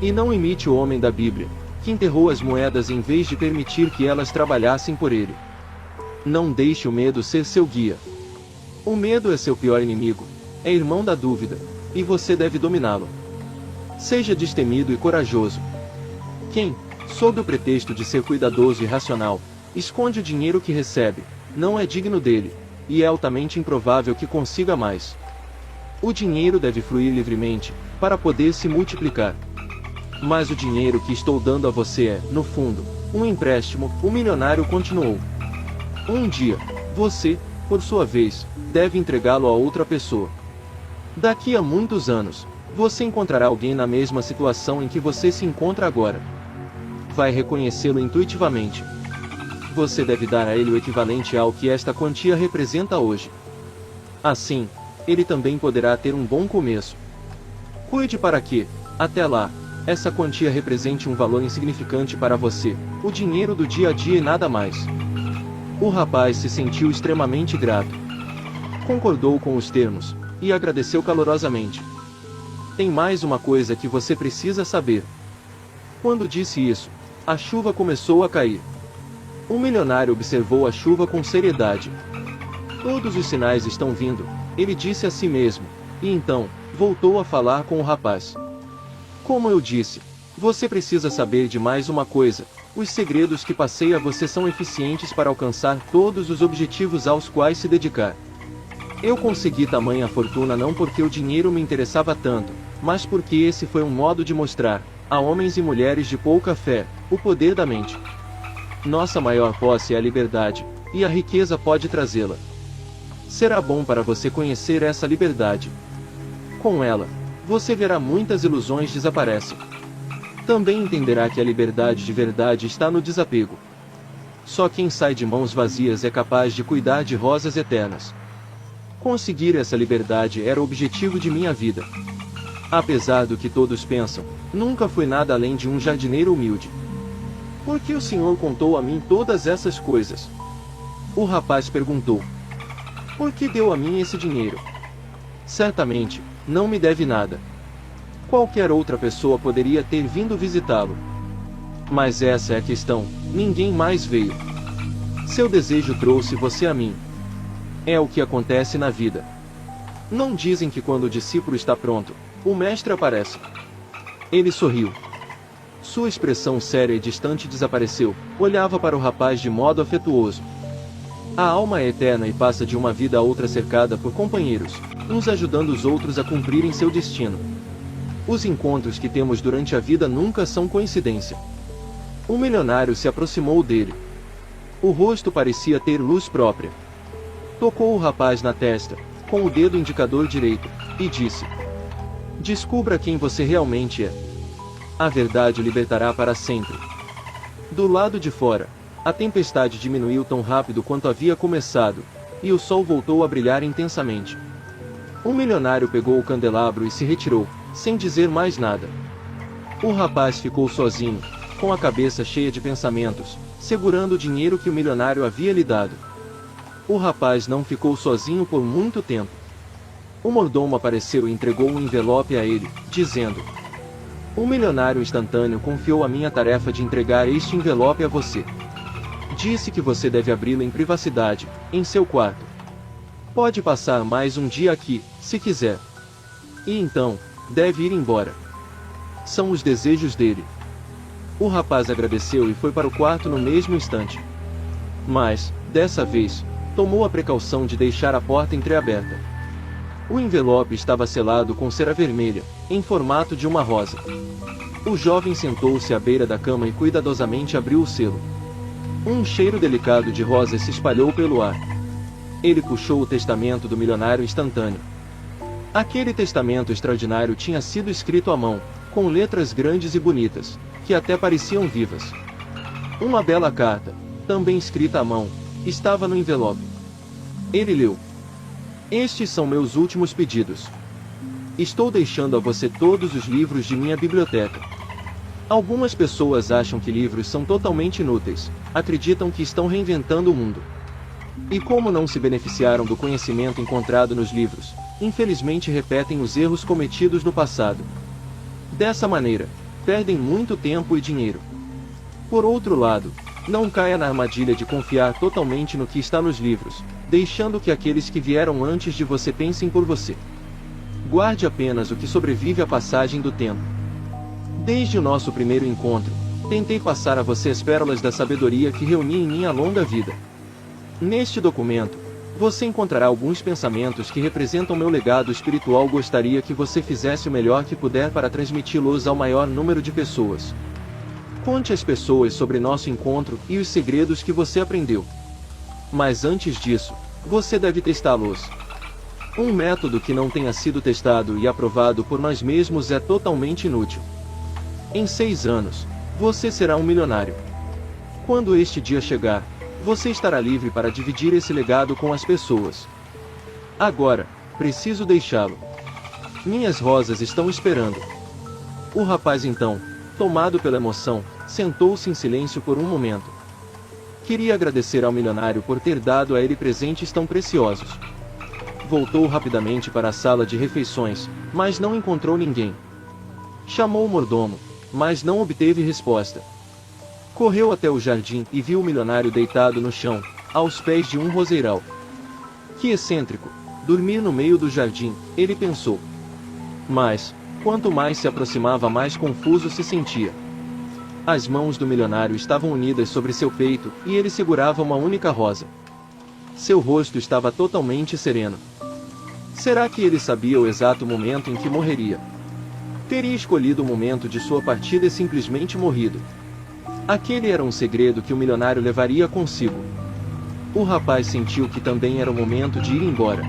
E não imite o homem da Bíblia, que enterrou as moedas em vez de permitir que elas trabalhassem por ele. Não deixe o medo ser seu guia. O medo é seu pior inimigo, é irmão da dúvida, e você deve dominá-lo. Seja destemido e corajoso. Quem, sob o pretexto de ser cuidadoso e racional, esconde o dinheiro que recebe, não é digno dele, e é altamente improvável que consiga mais. O dinheiro deve fluir livremente, para poder se multiplicar. Mas o dinheiro que estou dando a você é, no fundo, um empréstimo, o milionário continuou. Um dia, você, por sua vez, deve entregá-lo a outra pessoa. Daqui a muitos anos, você encontrará alguém na mesma situação em que você se encontra agora. Vai reconhecê-lo intuitivamente. Você deve dar a ele o equivalente ao que esta quantia representa hoje. Assim, ele também poderá ter um bom começo. Cuide para que, até lá, essa quantia represente um valor insignificante para você, o dinheiro do dia a dia e nada mais. O rapaz se sentiu extremamente grato. Concordou com os termos, e agradeceu calorosamente. Tem mais uma coisa que você precisa saber. Quando disse isso, a chuva começou a cair. O milionário observou a chuva com seriedade. Todos os sinais estão vindo, ele disse a si mesmo, e então, voltou a falar com o rapaz. Como eu disse, você precisa saber de mais uma coisa, os segredos que passei a você são eficientes para alcançar todos os objetivos aos quais se dedicar. Eu consegui tamanha fortuna não porque o dinheiro me interessava tanto, mas porque esse foi um modo de mostrar, a homens e mulheres de pouca fé, o poder da mente. Nossa maior posse é a liberdade, e a riqueza pode trazê-la. Será bom para você conhecer essa liberdade. Com ela, você verá muitas ilusões desaparecem. Também entenderá que a liberdade de verdade está no desapego. Só quem sai de mãos vazias é capaz de cuidar de rosas eternas. Conseguir essa liberdade era o objetivo de minha vida. Apesar do que todos pensam, nunca fui nada além de um jardineiro humilde. Por que o senhor contou a mim todas essas coisas? O rapaz perguntou. Por que deu a mim esse dinheiro? Certamente, não me deve nada. Qualquer outra pessoa poderia ter vindo visitá-lo. Mas essa é a questão, ninguém mais veio. Seu desejo trouxe você a mim. É o que acontece na vida. Não dizem que quando o discípulo está pronto, o mestre aparece. Ele sorriu. Sua expressão séria e distante desapareceu, olhava para o rapaz de modo afetuoso. A alma é eterna e passa de uma vida a outra cercada por companheiros, uns ajudando os outros a cumprirem seu destino. Os encontros que temos durante a vida nunca são coincidência. O milionário se aproximou dele. O rosto parecia ter luz própria. Tocou o rapaz na testa, com o dedo indicador direito, e disse: descubra quem você realmente é. A verdade o libertará para sempre. Do lado de fora, a tempestade diminuiu tão rápido quanto havia começado, e o sol voltou a brilhar intensamente. O milionário pegou o candelabro e se retirou, sem dizer mais nada. O rapaz ficou sozinho, com a cabeça cheia de pensamentos, segurando o dinheiro que o milionário havia lhe dado. O rapaz não ficou sozinho por muito tempo. O mordomo apareceu e entregou um envelope a ele, dizendo: o milionário instantâneo confiou a minha tarefa de entregar este envelope a você. Disse que você deve abri-lo em privacidade, em seu quarto. Pode passar mais um dia aqui, se quiser. E então, deve ir embora. São os desejos dele. O rapaz agradeceu e foi para o quarto no mesmo instante. Mas, dessa vez, tomou a precaução de deixar a porta entreaberta. O envelope estava selado com cera vermelha, em formato de uma rosa. O jovem sentou-se à beira da cama e cuidadosamente abriu o selo. Um cheiro delicado de rosas se espalhou pelo ar. Ele puxou o testamento do milionário instantâneo. Aquele testamento extraordinário tinha sido escrito à mão, com letras grandes e bonitas, que até pareciam vivas. Uma bela carta, também escrita à mão, estava no envelope. Ele leu: estes são meus últimos pedidos. Estou deixando a você todos os livros de minha biblioteca. Algumas pessoas acham que livros são totalmente inúteis, acreditam que estão reinventando o mundo. E como não se beneficiaram do conhecimento encontrado nos livros, infelizmente repetem os erros cometidos no passado. Dessa maneira, perdem muito tempo e dinheiro. Por outro lado, não caia na armadilha de confiar totalmente no que está nos livros, deixando que aqueles que vieram antes de você pensem por você. Guarde apenas o que sobrevive à passagem do tempo. Desde o nosso primeiro encontro, tentei passar a você as pérolas da sabedoria que reuni em minha longa vida. Neste documento, você encontrará alguns pensamentos que representam meu legado espiritual. Gostaria que você fizesse o melhor que puder para transmiti-los ao maior número de pessoas. Conte às pessoas sobre nosso encontro e os segredos que você aprendeu. Mas antes disso, você deve testá-los. Um método que não tenha sido testado e aprovado por nós mesmos é totalmente inútil. Em 6 anos, você será um milionário. Quando este dia chegar, você estará livre para dividir esse legado com as pessoas. Agora, preciso deixá-lo. Minhas rosas estão esperando. O rapaz então, tomado pela emoção, sentou-se em silêncio por um momento. Queria agradecer ao milionário por ter dado a ele presentes tão preciosos. Voltou rapidamente para a sala de refeições, mas não encontrou ninguém. Chamou o mordomo, mas não obteve resposta. Correu até o jardim e viu o milionário deitado no chão, aos pés de um roseiral. Que excêntrico, dormir no meio do jardim, ele pensou. Mas, quanto mais se aproximava, mais confuso se sentia. As mãos do milionário estavam unidas sobre seu peito, e ele segurava uma única rosa. Seu rosto estava totalmente sereno. Será que ele sabia o exato momento em que morreria? Teria escolhido o momento de sua partida e simplesmente morrido. Aquele era um segredo que o milionário levaria consigo. O rapaz sentiu que também era o momento de ir embora.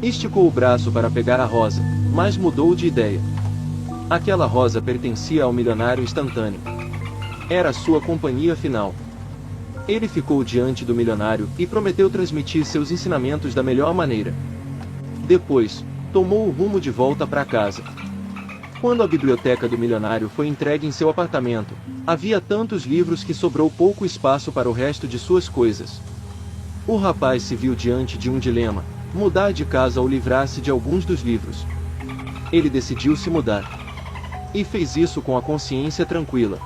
Esticou o braço para pegar a rosa, mas mudou de ideia. Aquela rosa pertencia ao milionário instantâneo. Era a sua companhia final. Ele ficou diante do milionário e prometeu transmitir seus ensinamentos da melhor maneira. Depois, tomou o rumo de volta para casa. Quando a biblioteca do milionário foi entregue em seu apartamento, havia tantos livros que sobrou pouco espaço para o resto de suas coisas. O rapaz se viu diante de um dilema: mudar de casa ou livrar-se de alguns dos livros. Ele decidiu se mudar. E fez isso com a consciência tranquila.